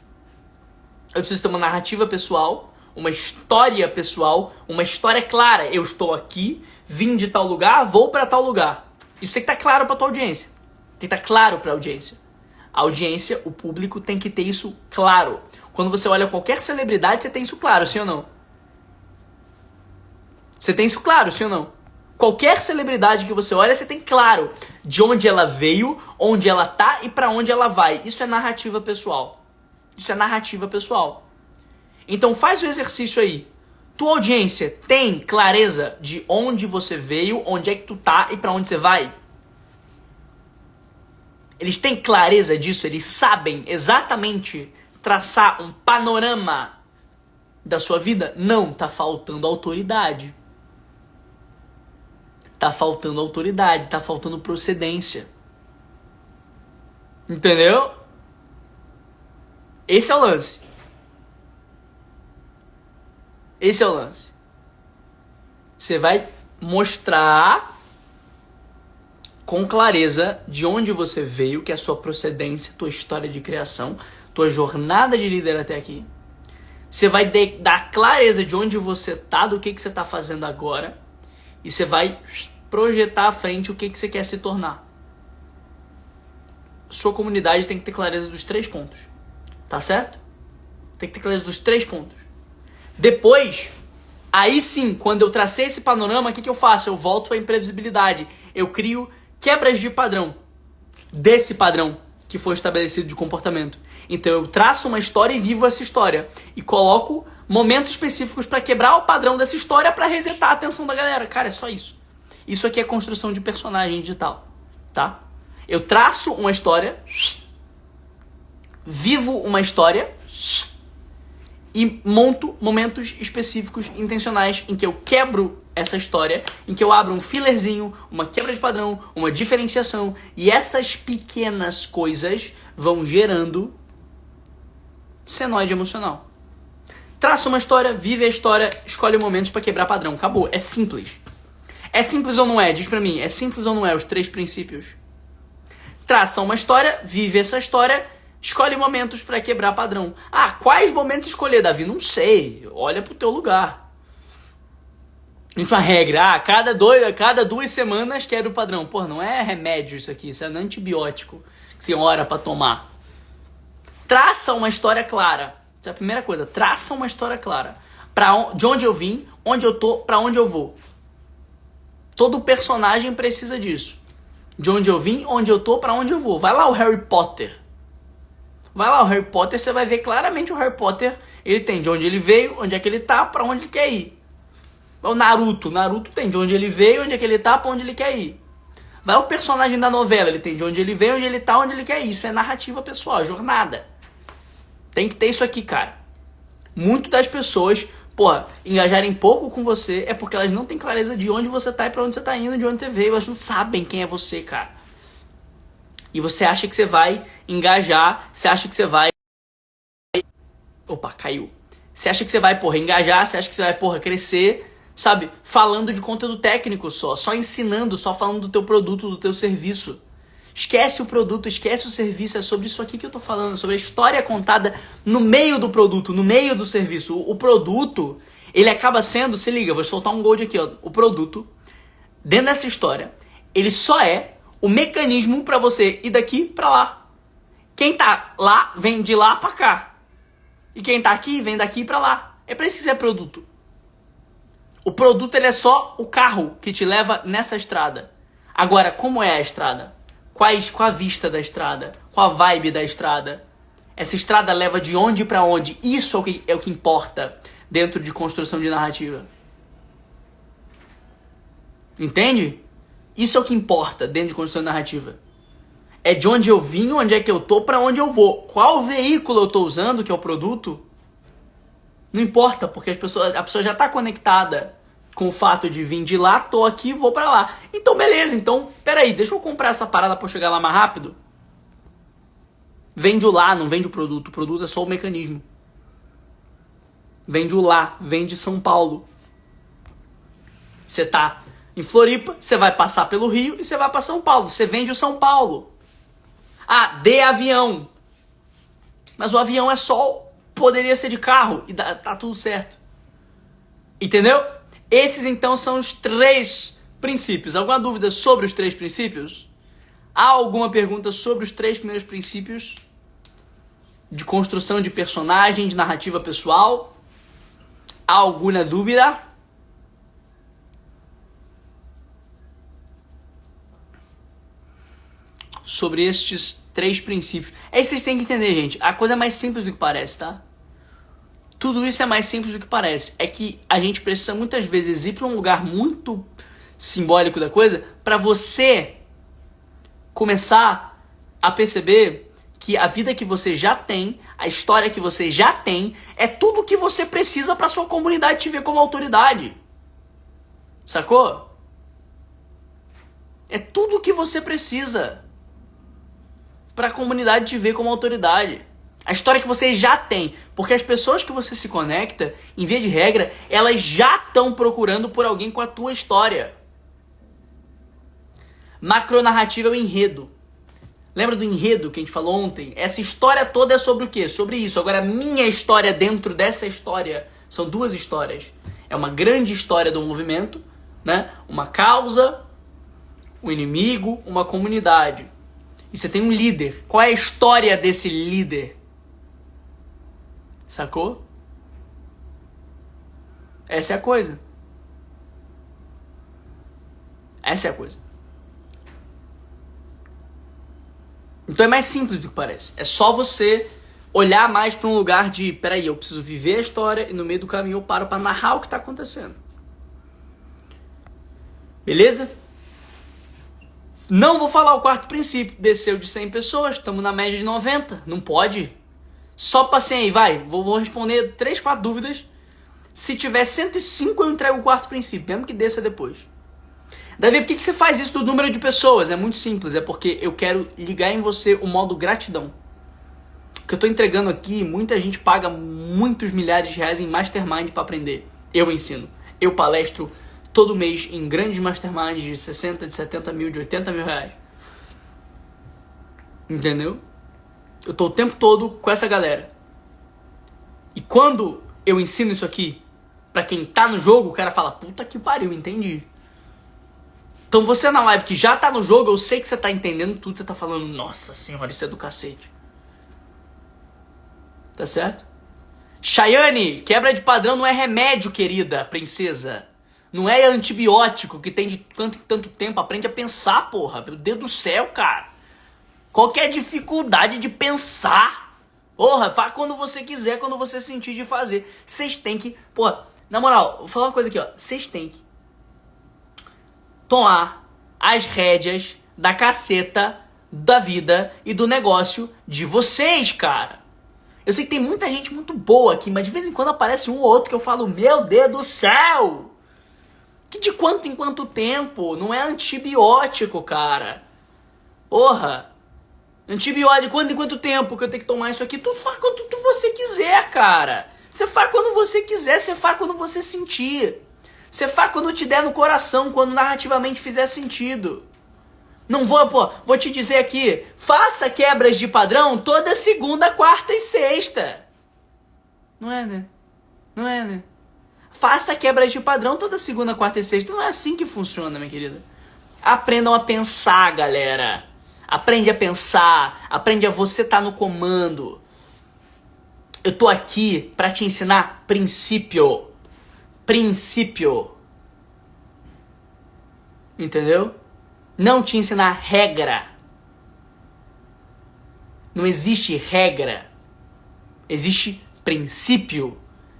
Eu preciso ter uma narrativa pessoal, uma história pessoal, uma história clara. Eu estou aqui, vim de tal lugar, vou para tal lugar. Isso tem que estar claro para tua audiência. Tem que estar claro para a audiência. A audiência, o público tem que ter isso claro. Quando você olha qualquer celebridade, você tem isso claro, sim ou não? Você tem isso claro, sim ou não? Qualquer celebridade que você olha, você tem claro de onde ela veio, onde ela tá e pra onde ela vai. Isso é narrativa pessoal. Isso é narrativa pessoal. Então faz o exercício aí. Tua audiência tem clareza de onde você veio, onde é que tu tá e pra onde você vai? Eles têm clareza disso? Eles sabem exatamente traçar um panorama da sua vida? Não, tá faltando autoridade. Tá faltando autoridade, tá faltando procedência. Entendeu? Esse é o lance. Esse é o lance. Você vai mostrar com clareza de onde você veio, que é a sua procedência, tua história de criação, tua jornada de líder até aqui. Você vai dar clareza de onde você tá, do que você tá fazendo agora. E você vai projetar à frente o que você quer se tornar. Sua comunidade tem que ter clareza dos 3 pontos. Tá certo? Tem que ter clareza dos 3 pontos. Depois, aí sim, quando eu tracei esse panorama, o que eu faço? Eu volto para a imprevisibilidade. Eu crio quebras de padrão. Desse padrão que foi estabelecido de comportamento. Então eu traço uma história e vivo essa história. E coloco momentos específicos para quebrar o padrão dessa história para resetar a atenção da galera. Cara, é só isso. Isso aqui é construção de personagem digital, tá? Eu traço uma história, vivo uma história e monto momentos específicos, intencionais, em que eu quebro essa história, em que eu abro um fillerzinho, uma quebra de padrão, uma diferenciação, e essas pequenas coisas vão gerando senoide emocional. Traça uma história, vive a história, escolhe momentos para quebrar padrão. Acabou. É simples. É simples ou não é? Diz pra mim. É simples ou não é? Os 3 princípios. Traça uma história, vive essa história, escolhe momentos para quebrar padrão. Ah, quais momentos escolher, Davi? Não sei. Olha pro teu lugar. A gente tem uma regra. Cada 2 semanas quebra o padrão. Pô, não é remédio isso aqui. Isso é antibiótico que você tem hora para tomar. Traça uma história clara. Essa é a primeira coisa. Traça uma história clara. De onde eu vim, onde eu tô, pra onde eu vou. Todo personagem precisa disso. De onde eu vim, onde eu tô, pra onde eu vou. Vai lá o Harry Potter. Vai lá o Harry Potter, você vai ver claramente o Harry Potter. Ele tem de onde ele veio, onde é que ele tá, pra onde ele quer ir. O Naruto. Naruto tem de onde ele veio, onde é que ele tá, pra onde ele quer ir. Vai o personagem da novela. Ele tem de onde ele veio, onde ele tá, onde ele quer ir. Isso é narrativa pessoal, jornada. Tem que ter isso aqui, cara. Muito das pessoas, engajarem pouco com você é porque elas não têm clareza de onde você tá e pra onde você tá indo, de onde você veio. Elas não sabem quem é você, cara. E você acha que você vai engajar, você acha que você vai... Opa, caiu. Você acha que você vai, engajar, você acha que você vai, crescer, sabe? Falando de conteúdo técnico só ensinando, só falando do teu produto, do teu serviço. Esquece o produto, esquece o serviço, é sobre isso aqui que eu tô falando, sobre a história contada no meio do produto, no meio do serviço. O produto, ele acaba sendo, se liga, vou soltar um gold aqui, ó. O produto, dentro dessa história, ele só é o mecanismo para você ir daqui para lá. Quem tá lá, vem de lá para cá. E quem tá aqui, vem daqui para lá. É pra isso que é produto. O produto, ele é só o carro que te leva nessa estrada. Agora, como é a estrada? Qual a vista da estrada? Qual a vibe da estrada? Essa estrada leva de onde para onde? Isso é o que importa dentro de construção de narrativa. Entende? Isso é o que importa dentro de construção de narrativa. É de onde eu vim, onde é que eu tô, para onde eu vou. Qual veículo eu tô usando, que é o produto? Não importa, porque a pessoa já tá conectada com o fato de vir de lá, tô aqui, vou pra lá. Então, beleza. Então, peraí, deixa eu comprar essa parada pra eu chegar lá mais rápido. Vende o lá, não vende o produto. O produto é só o mecanismo. Vende o lá, vende São Paulo. Você tá em Floripa, você vai passar pelo Rio e você vai pra São Paulo. Você vende o São Paulo. Ah, de avião. Mas o avião é só... Poderia ser de carro e tá tudo certo. Entendeu? Esses, então, são os 3 princípios. Alguma dúvida sobre os 3 princípios? Há alguma pergunta sobre os 3 primeiros princípios de construção de personagem, de narrativa pessoal? Há alguma dúvida? sobre estes 3 princípios. Aí vocês têm que entender, gente, a coisa é mais simples do que parece, tá? Tudo isso é mais simples do que parece. É que a gente precisa muitas vezes ir para um lugar muito simbólico da coisa para você começar a perceber que a vida que você já tem, a história que você já tem, é tudo que você precisa para sua comunidade te ver como autoridade. Sacou? É tudo que você precisa para a comunidade te ver como autoridade. A história que você já tem. Porque as pessoas que você se conecta, em via de regra, elas já estão procurando por alguém com a tua história. Macronarrativa é o enredo. Lembra do enredo que a gente falou ontem? Essa história toda é sobre o quê? Sobre isso. Agora, a minha história dentro dessa história são 2 histórias. É uma grande história do movimento, né? Uma causa, um inimigo, uma comunidade. E você tem um líder. Qual é a história desse líder? Sacou? Essa é a coisa. Essa é a coisa. Então é mais simples do que parece. É só você olhar mais para um lugar de, peraí, eu preciso viver a história e no meio do caminho eu paro para narrar o que está acontecendo. Beleza? Não vou falar o 4º princípio. Desceu de 100 pessoas, estamos na média de 90. Não pode. Só passem aí, vai. Vou responder 3, 4 dúvidas. Se tiver 105, eu entrego o 4º princípio, mesmo que desça depois. Davi, por que você faz isso do número de pessoas? É muito simples, é porque eu quero ligar em você o modo gratidão. O que eu estou entregando aqui, muita gente paga muitos milhares de reais em mastermind para aprender. Eu ensino. Eu palestro todo mês em grandes masterminds de 60, de 70 mil, de 80 mil reais. Entendeu? Eu tô o tempo todo com essa galera. E quando eu ensino isso aqui pra quem tá no jogo, o cara fala, puta que pariu, entendi. Então você na live que já tá no jogo, eu sei que você tá entendendo tudo, você tá falando, nossa senhora, isso é do cacete. Tá certo? Chayane, quebra de padrão não é remédio, querida princesa. Não é antibiótico que tem de tanto tempo. Aprende a pensar, porra. Meu Deus do céu, cara. Qual que é a dificuldade de pensar? Porra, faz quando você quiser, quando você sentir de fazer. Vocês têm que... Porra, na moral, vou falar uma coisa aqui, ó. Vocês têm que tomar as rédeas da caceta da vida e do negócio de vocês, cara. Eu sei que tem muita gente muito boa aqui, mas de vez em quando aparece um ou outro que eu falo, meu Deus do céu! Que de quanto em quanto tempo? Não é antibiótico, cara. Porra. Antibiótico, quanto em quanto tempo que eu tenho que tomar isso aqui? Tu faz quando você quiser, cara. Você faz quando você quiser, você faz quando você sentir. Você faz quando te der no coração, quando narrativamente fizer sentido. Não vou te dizer aqui, faça quebras de padrão toda segunda, quarta e sexta. Não é, né? Não é, né? Faça quebras de padrão toda segunda, quarta e sexta. Não é assim que funciona, minha querida. Aprendam a pensar, galera. Aprende a pensar. Aprende a você estar no comando. Eu tô aqui pra te ensinar princípio. Princípio. Entendeu? Não te ensinar regra. Não existe regra. Existe princípio.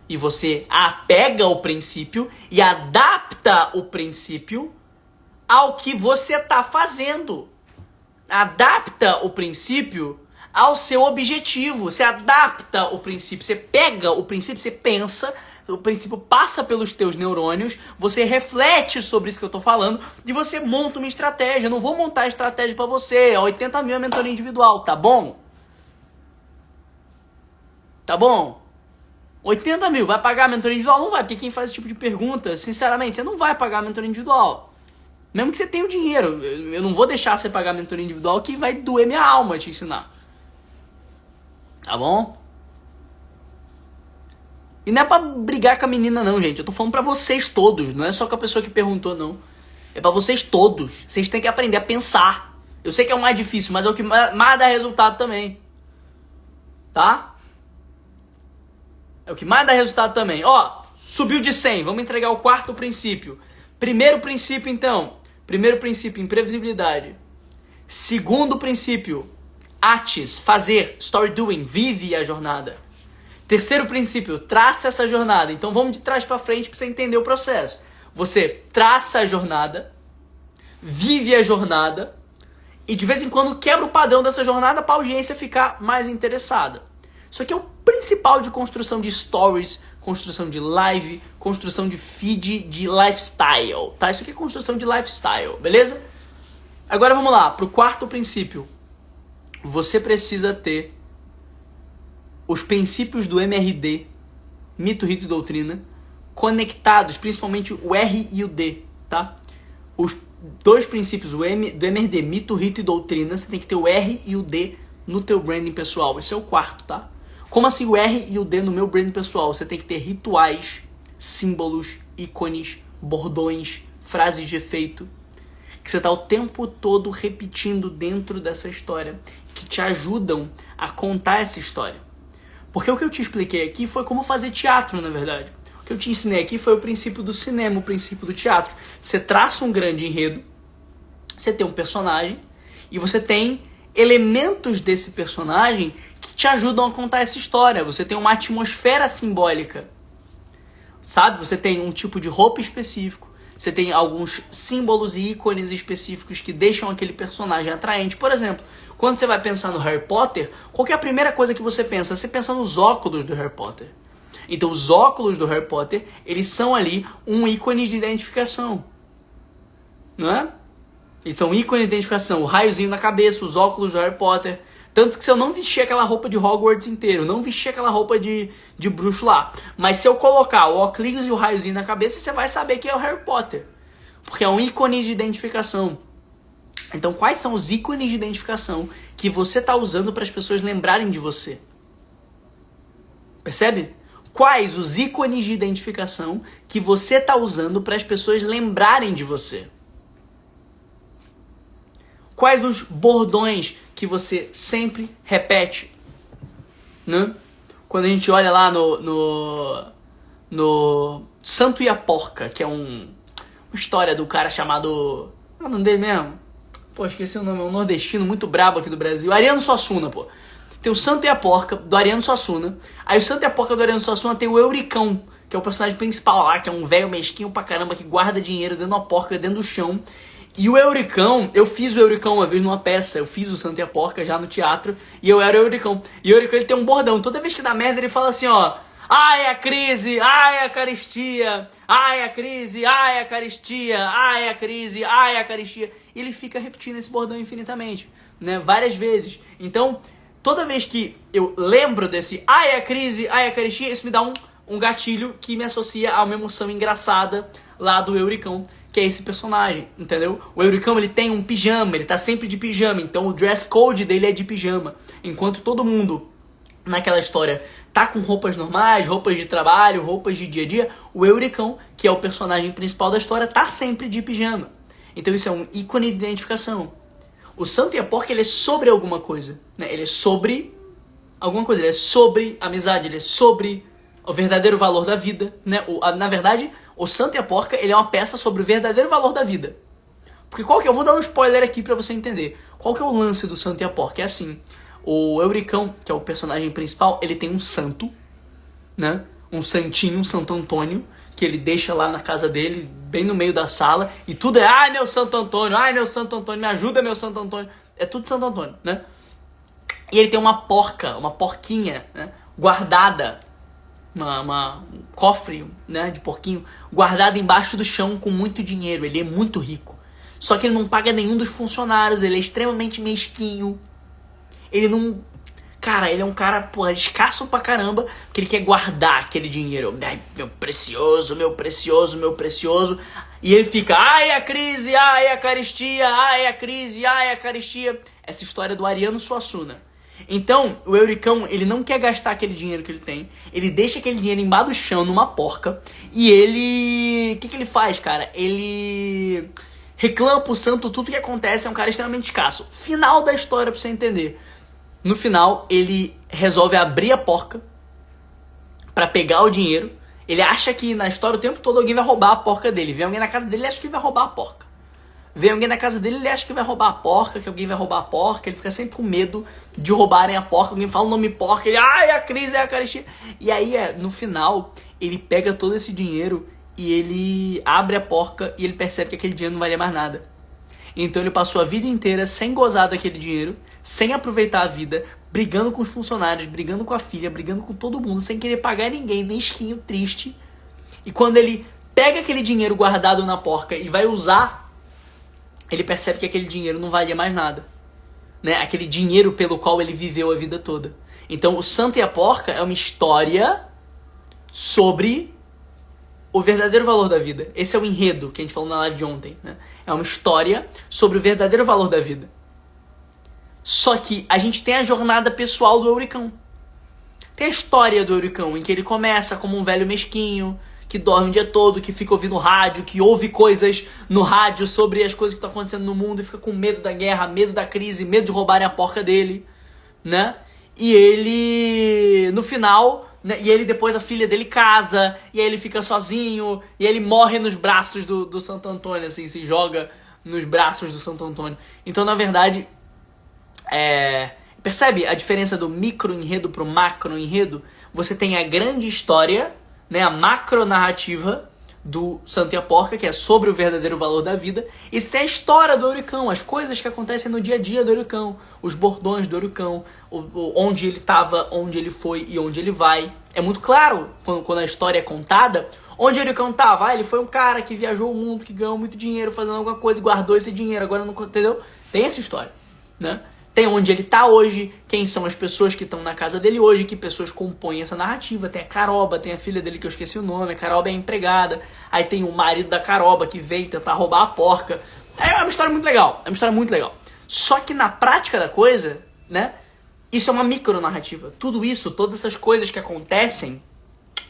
E você apega o princípio e adapta o princípio ao que você está fazendo. Adapta o princípio ao seu objetivo. Você adapta o princípio. Você pega o princípio, você pensa, o princípio passa pelos teus neurônios, você reflete sobre isso que eu estou falando e você monta uma estratégia. Eu não vou montar a estratégia para você. 80 mil é mentoria individual, tá bom? Tá bom? 80 mil, vai pagar a mentoria individual? Não vai, porque quem faz esse tipo de pergunta, sinceramente, você não vai pagar a mentoria individual. Mesmo que você tenha o dinheiro, eu não vou deixar você pagar a mentoria individual que vai doer minha alma te ensinar. Tá bom? E não é pra brigar com a menina não, gente. Eu tô falando pra vocês todos, não é só com a pessoa que perguntou, não. É pra vocês todos. Vocês têm que aprender a pensar. Eu sei que é o mais difícil, mas é o que mais dá resultado também. Tá? É o que mais dá resultado também. Ó, subiu de 100. Vamos entregar o 4º princípio. Primeiro princípio, então. Primeiro princípio, imprevisibilidade. Segundo princípio, ates, fazer, story doing, vive a jornada. Terceiro princípio, traça essa jornada. Então vamos de trás para frente para você entender o processo. Você traça a jornada, vive a jornada e de vez em quando quebra o padrão dessa jornada para a audiência ficar mais interessada. Isso aqui é o principal de construção de stories, construção de live, construção de feed de lifestyle, tá? Isso aqui é construção de lifestyle, beleza? Agora vamos lá, pro quarto princípio. Você precisa ter os princípios do MRD, mito, rito e doutrina, conectados, principalmente o R e o D, tá? Os dois princípios, do MRD, mito, rito e doutrina, você tem que ter o R e o D no teu branding pessoal. Esse é o quarto, tá? Como assim o R e o D no meu branding pessoal? Você tem que ter rituais, símbolos, ícones, bordões, frases de efeito, que você tá o tempo todo repetindo dentro dessa história, que te ajudam a contar essa história. Porque o que eu te expliquei aqui foi como fazer teatro, na verdade. O que eu te ensinei aqui foi o princípio do cinema, o princípio do teatro. Você traça um grande enredo, você tem um personagem e você tem elementos desse personagem que te ajudam a contar essa história. Você tem uma atmosfera simbólica, sabe? Você tem um tipo de roupa específico, você tem alguns símbolos e ícones específicos que deixam aquele personagem atraente. Por exemplo, quando você vai pensar no Harry Potter, qual que é a primeira coisa que você pensa? Você pensa nos óculos do Harry Potter. Então os óculos do Harry Potter, eles são ali um ícone de identificação, não é? Eles são um ícone de identificação, o raiozinho na cabeça, os óculos do Harry Potter. Tanto que se eu não vestir aquela roupa de Hogwarts inteiro, não vestir aquela roupa de bruxo lá, mas se eu colocar o óculos e o raiozinho na cabeça, você vai saber que é o Harry Potter. Porque é um ícone de identificação. Então quais são os ícones de identificação que você está usando para as pessoas lembrarem de você? Percebe? Quais os ícones de identificação que você está usando para as pessoas lembrarem de você? Quais os bordões que você sempre repete, né? Quando a gente olha lá no Santo e a Porca, que é uma história do cara chamado... Qual é o nome dele mesmo? Pô, esqueci o nome, é um nordestino muito brabo aqui do Brasil. Ariano Suassuna, pô. Tem o Santo e a Porca, do Ariano Suassuna. Aí o Santo e a Porca do Ariano Suassuna tem o Euricão, que é o personagem principal lá, que é um velho mesquinho pra caramba, que guarda dinheiro dentro de uma porca, dentro do chão. E o Euricão, eu fiz o Euricão uma vez numa peça, eu fiz o Santo e a Porca já no teatro, e eu era o Euricão. E o Euricão, ele tem um bordão, toda vez que dá merda ele fala assim, ó: ai a crise, ai a caristia, ai a crise, ai a caristia, ai a crise, ai a caristia. E ele fica repetindo esse bordão infinitamente, né, várias vezes. Então, toda vez que eu lembro desse ai a crise, ai a caristia, isso me dá um gatilho que me associa a uma emoção engraçada lá do Euricão, que é esse personagem, entendeu? O Euricão, ele tem um pijama, ele tá sempre de pijama, então o dress code dele é de pijama. Enquanto todo mundo naquela história tá com roupas normais, roupas de trabalho, roupas de dia a dia, o Euricão, que é o personagem principal da história, tá sempre de pijama. Então isso é um ícone de identificação. O Santo e a Porca, ele é sobre alguma coisa, né? Ele é sobre alguma coisa, ele é sobre amizade, ele é sobre o verdadeiro valor da vida, né? Na verdade, o Santo e a Porca, ele é uma peça sobre o verdadeiro valor da vida. Porque qual que eu vou dar um spoiler aqui pra você entender. Qual que é o lance do Santo e a Porca? É assim, o Euricão, que é o personagem principal, ele tem um santo, né? Um santinho, um Santo Antônio, que ele deixa lá na casa dele, bem no meio da sala, e tudo é: ai meu Santo Antônio, me ajuda meu Santo Antônio. É tudo Santo Antônio, né? E ele tem uma porquinha, né? Guardada, um cofre, né, de porquinho, guardado embaixo do chão com muito dinheiro. Ele é muito rico. Só que ele não paga nenhum dos funcionários, ele é extremamente mesquinho. Ele não... Cara, ele é um cara, porra, escasso pra caramba, que ele quer guardar aquele dinheiro. Ai, meu precioso, meu precioso, meu precioso. E ele fica: ai a crise, ai a caristia, ai a crise, ai a caristia. Essa história do Ariano Suassuna. Então, o Euricão, ele não quer gastar aquele dinheiro que ele tem, ele deixa aquele dinheiro embaixo do chão, numa porca, e ele... O que ele faz, cara? Ele reclama pro santo tudo que acontece, é um cara extremamente escasso. Final da história, pra você entender. No final, ele resolve abrir a porca pra pegar o dinheiro. Ele acha que na história o tempo todo alguém vai roubar a porca dele. Vem alguém na casa dele e acha que vai roubar a porca. vem alguém na casa dele, ele acha que vai roubar a porca, que alguém vai roubar a porca, ele fica sempre com medo de roubarem a porca, alguém fala o nome porca, ele, ai, a crise é a caristia. E aí, no final, ele pega todo esse dinheiro e ele abre a porca e ele percebe que aquele dinheiro não valia mais nada. Então ele passou a vida inteira sem gozar daquele dinheiro, sem aproveitar a vida, brigando com os funcionários, brigando com a filha, brigando com todo mundo, sem querer pagar ninguém, mesquinho, triste. E quando ele pega aquele dinheiro guardado na porca e vai usar, ele percebe que aquele dinheiro não valia mais nada, né? Aquele dinheiro pelo qual ele viveu a vida toda. Então o Santo e a Porca é uma história sobre o verdadeiro valor da vida. Esse é o enredo que a gente falou na live de ontem, né? É uma história sobre o verdadeiro valor da vida. Só que a gente tem a jornada pessoal do Euricão. Tem a história do Euricão, em que ele começa como um velho mesquinho, que dorme o dia todo, que fica ouvindo rádio, que ouve coisas no rádio sobre as coisas que estão acontecendo no mundo e fica com medo da guerra, medo da crise, medo de roubarem a porca dele, né? E ele, no final, né? E ele depois, a filha dele casa, e aí ele fica sozinho, e aí ele morre nos braços do Santo Antônio, assim, se joga nos braços do Santo Antônio. Então, na verdade, percebe a diferença do micro-enredo pro macro-enredo? Você tem a grande história, né, a macronarrativa do Santo e a Porca, que é sobre o verdadeiro valor da vida, e você tem a história do Euricão, as coisas que acontecem no dia a dia do Euricão, os bordões do Euricão, onde ele estava, onde ele foi e onde ele vai. É muito claro, quando a história é contada, onde o Euricão estava. Ele foi um cara que viajou o mundo, que ganhou muito dinheiro fazendo alguma coisa e guardou esse dinheiro, agora não, entendeu? Tem essa história, né? Tem onde ele tá hoje, quem são as pessoas que estão na casa dele hoje, que pessoas compõem essa narrativa. Tem a Caroba, tem a filha dele que eu esqueci o nome, a Caroba é a empregada. Aí tem o marido da Caroba que vem tentar roubar a porca. É uma história muito legal, Só que na prática da coisa, né, isso é uma micronarrativa. Tudo isso, todas essas coisas que acontecem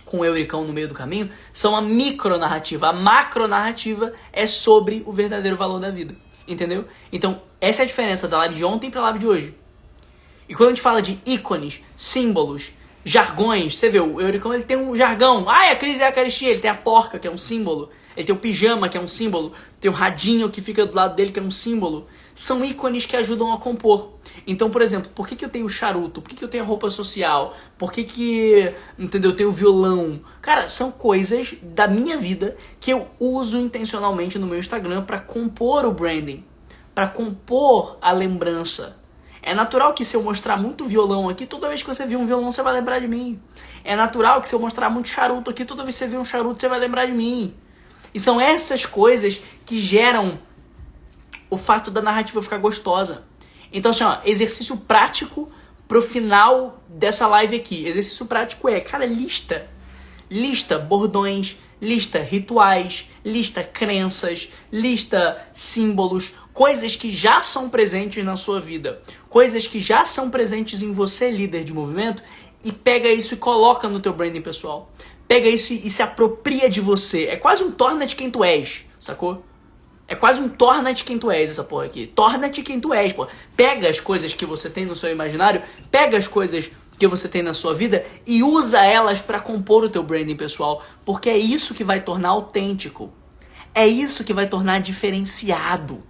com o Euricão no meio do caminho, são uma micronarrativa. A macronarrativa é sobre o verdadeiro valor da vida. Entendeu? Então, essa é a diferença da live de ontem para a live de hoje. E quando a gente fala de ícones, símbolos, jargões, você vê, o Euricão ele tem um jargão. Ah, a crise é a caristia. Ele tem a porca, que é um símbolo. Ele tem o pijama, que é um símbolo. Tem o radinho que fica do lado dele, que é um símbolo. São ícones que ajudam a compor. Então, por exemplo, por que eu tenho charuto? Por que eu tenho a roupa social? Por que entendeu, eu tenho violão? Cara, são coisas da minha vida que eu uso intencionalmente no meu Instagram para compor o branding, para compor a lembrança. É natural que se eu mostrar muito violão aqui, toda vez que você vir um violão, você vai lembrar de mim. É natural que se eu mostrar muito charuto aqui, toda vez que você vir um charuto, você vai lembrar de mim. E são essas coisas que geram o fato da narrativa ficar gostosa. Então, assim, ó, exercício prático pro final dessa live aqui. Exercício prático cara, lista. Lista bordões, lista rituais, lista crenças, lista símbolos, coisas que já são presentes na sua vida, coisas que já são presentes em você, líder de movimento, e pega isso e coloca no teu branding pessoal. Pega isso e se apropria de você. É quase um torna-te quem tu és, sacou? É quase um torna-te quem tu és, essa porra aqui. Torna-te quem tu és, pô. Pega as coisas que você tem no seu imaginário, pega as coisas que você tem na sua vida e usa elas pra compor o teu branding pessoal. Porque é isso que vai tornar autêntico. É isso que vai tornar diferenciado.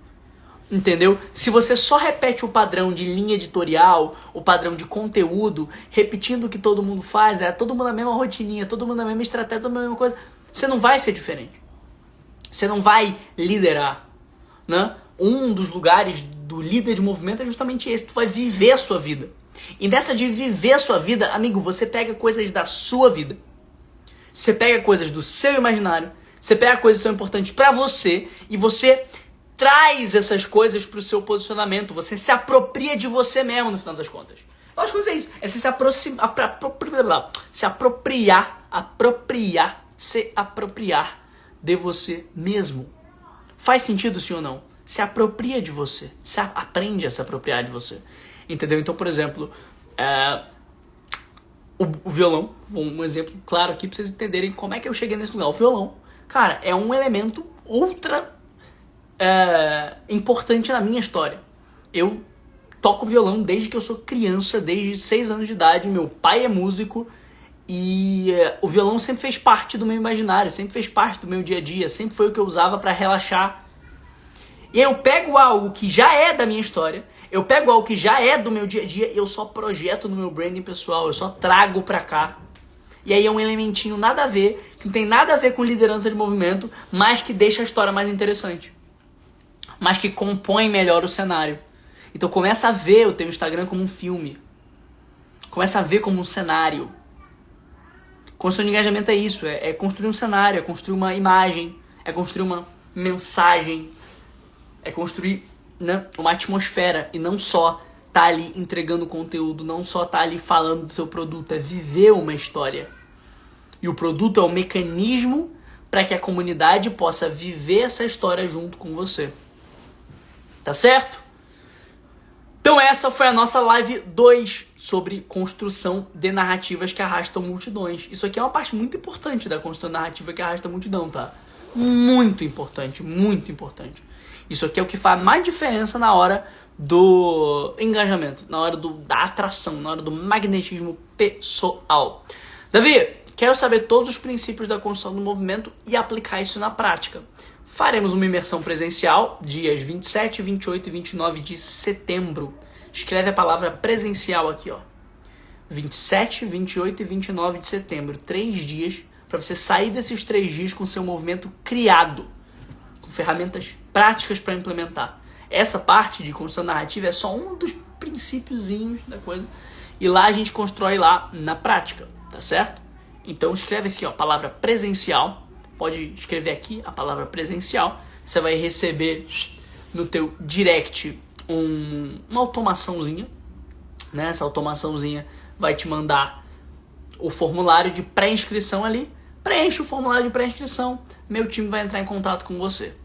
Entendeu? Se você só repete o padrão de linha editorial, o padrão de conteúdo, repetindo o que todo mundo faz, todo mundo na mesma rotininha, todo mundo na mesma estratégia, todo mundo na mesma coisa, você não vai ser diferente. Você não vai liderar, né? Um dos lugares do líder de movimento é justamente esse. Tu vai viver a sua vida. E nessa de viver a sua vida, amigo, você pega coisas da sua vida. Você pega coisas do seu imaginário. Você pega coisas que são importantes pra você. E você traz essas coisas pro seu posicionamento. Você se apropria de você mesmo, no final das contas. As coisas é isso. É você se apropriar de você mesmo. Faz sentido sim ou não? Se apropria de você. Aprende a se apropriar de você. Entendeu? Então, por exemplo, o violão, um exemplo claro aqui pra vocês entenderem como é que eu cheguei nesse lugar. O violão, cara, é um elemento ultra importante na minha história. Eu toco violão desde que eu sou criança, desde 6 anos de idade. Meu pai é músico. E o violão sempre fez parte do meu imaginário, sempre fez parte do meu dia a dia, sempre foi o que eu usava pra relaxar. E eu pego algo que já é da minha história, eu pego algo que já é do meu dia a dia e eu só projeto no meu branding pessoal, eu só trago pra cá. E aí é um elementinho nada a ver, que não tem nada a ver com liderança de movimento, mas que deixa a história mais interessante. Mas que compõe melhor o cenário. Então começa a ver o teu Instagram como um filme. Começa a ver como um cenário. Construir engajamento é isso, é construir um cenário, é construir uma imagem, é construir uma mensagem, é construir, né, uma atmosfera e não só tá ali entregando conteúdo, não só tá ali falando do seu produto, é viver uma história. E o produto é um mecanismo para que a comunidade possa viver essa história junto com você. Tá certo? Então essa foi a nossa live 2 sobre construção de narrativas que arrastam multidões. Isso aqui é uma parte muito importante da construção de narrativa que arrasta multidão, tá? Muito importante, muito importante. Isso aqui é o que faz mais diferença na hora do engajamento, na hora da atração, na hora do magnetismo pessoal. Davi, quero saber todos os princípios da construção do movimento e aplicar isso na prática. Faremos uma imersão presencial dias 27, 28 e 29 de setembro. Escreve a palavra presencial aqui, ó. 27, 28 e 29 de setembro. 3 dias para você sair desses 3 dias com seu movimento criado, com ferramentas práticas para implementar. Essa parte de construção narrativa é só um dos princípiozinhos da coisa. E lá a gente constrói lá na prática, tá certo? Então escreve aqui, ó, palavra presencial. Pode escrever aqui a palavra presencial. Você vai receber no teu direct uma automaçãozinha, né? Essa automaçãozinha vai te mandar o formulário de pré-inscrição ali. Preenche o formulário de pré-inscrição. Meu time vai entrar em contato com você.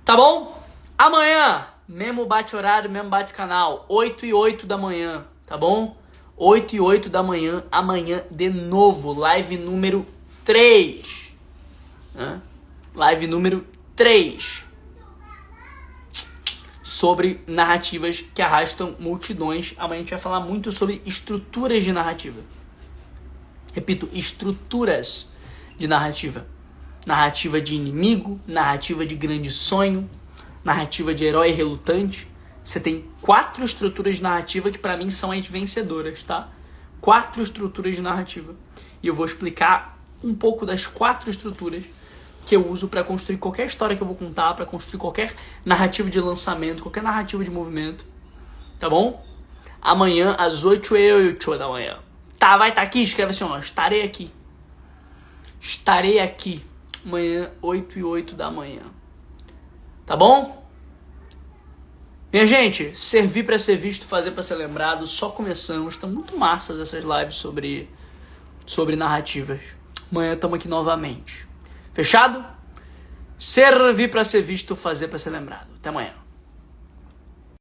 Tá bom? Amanhã, mesmo bate horário, mesmo bate canal. 8 e 8 da manhã, tá bom? 8 e 8 da manhã, amanhã de novo. Live número 3. Live número 3 sobre narrativas que arrastam multidões. Amanhã a gente vai falar muito sobre estruturas de narrativa. Repito, estruturas de narrativa. Narrativa de inimigo, narrativa de grande sonho, narrativa de herói relutante. Você tem 4 estruturas de narrativa que pra mim são as vencedoras, tá? 4 estruturas de narrativa. E eu vou explicar um pouco das 4 estruturas que eu uso para construir qualquer história que eu vou contar, para construir qualquer narrativa de lançamento, qualquer narrativa de movimento. Tá bom? Amanhã, às 8 e 8 da manhã. Tá, vai estar aqui? Escreve assim, ó. Estarei aqui. Estarei aqui. Amanhã, 8 e 8 da manhã. Tá bom? Minha gente, servir para ser visto, fazer para ser lembrado. Só começamos. Estão muito massas essas lives sobre narrativas. Amanhã estamos aqui novamente. Fechado? Servir para ser visto, fazer para ser lembrado. Até amanhã.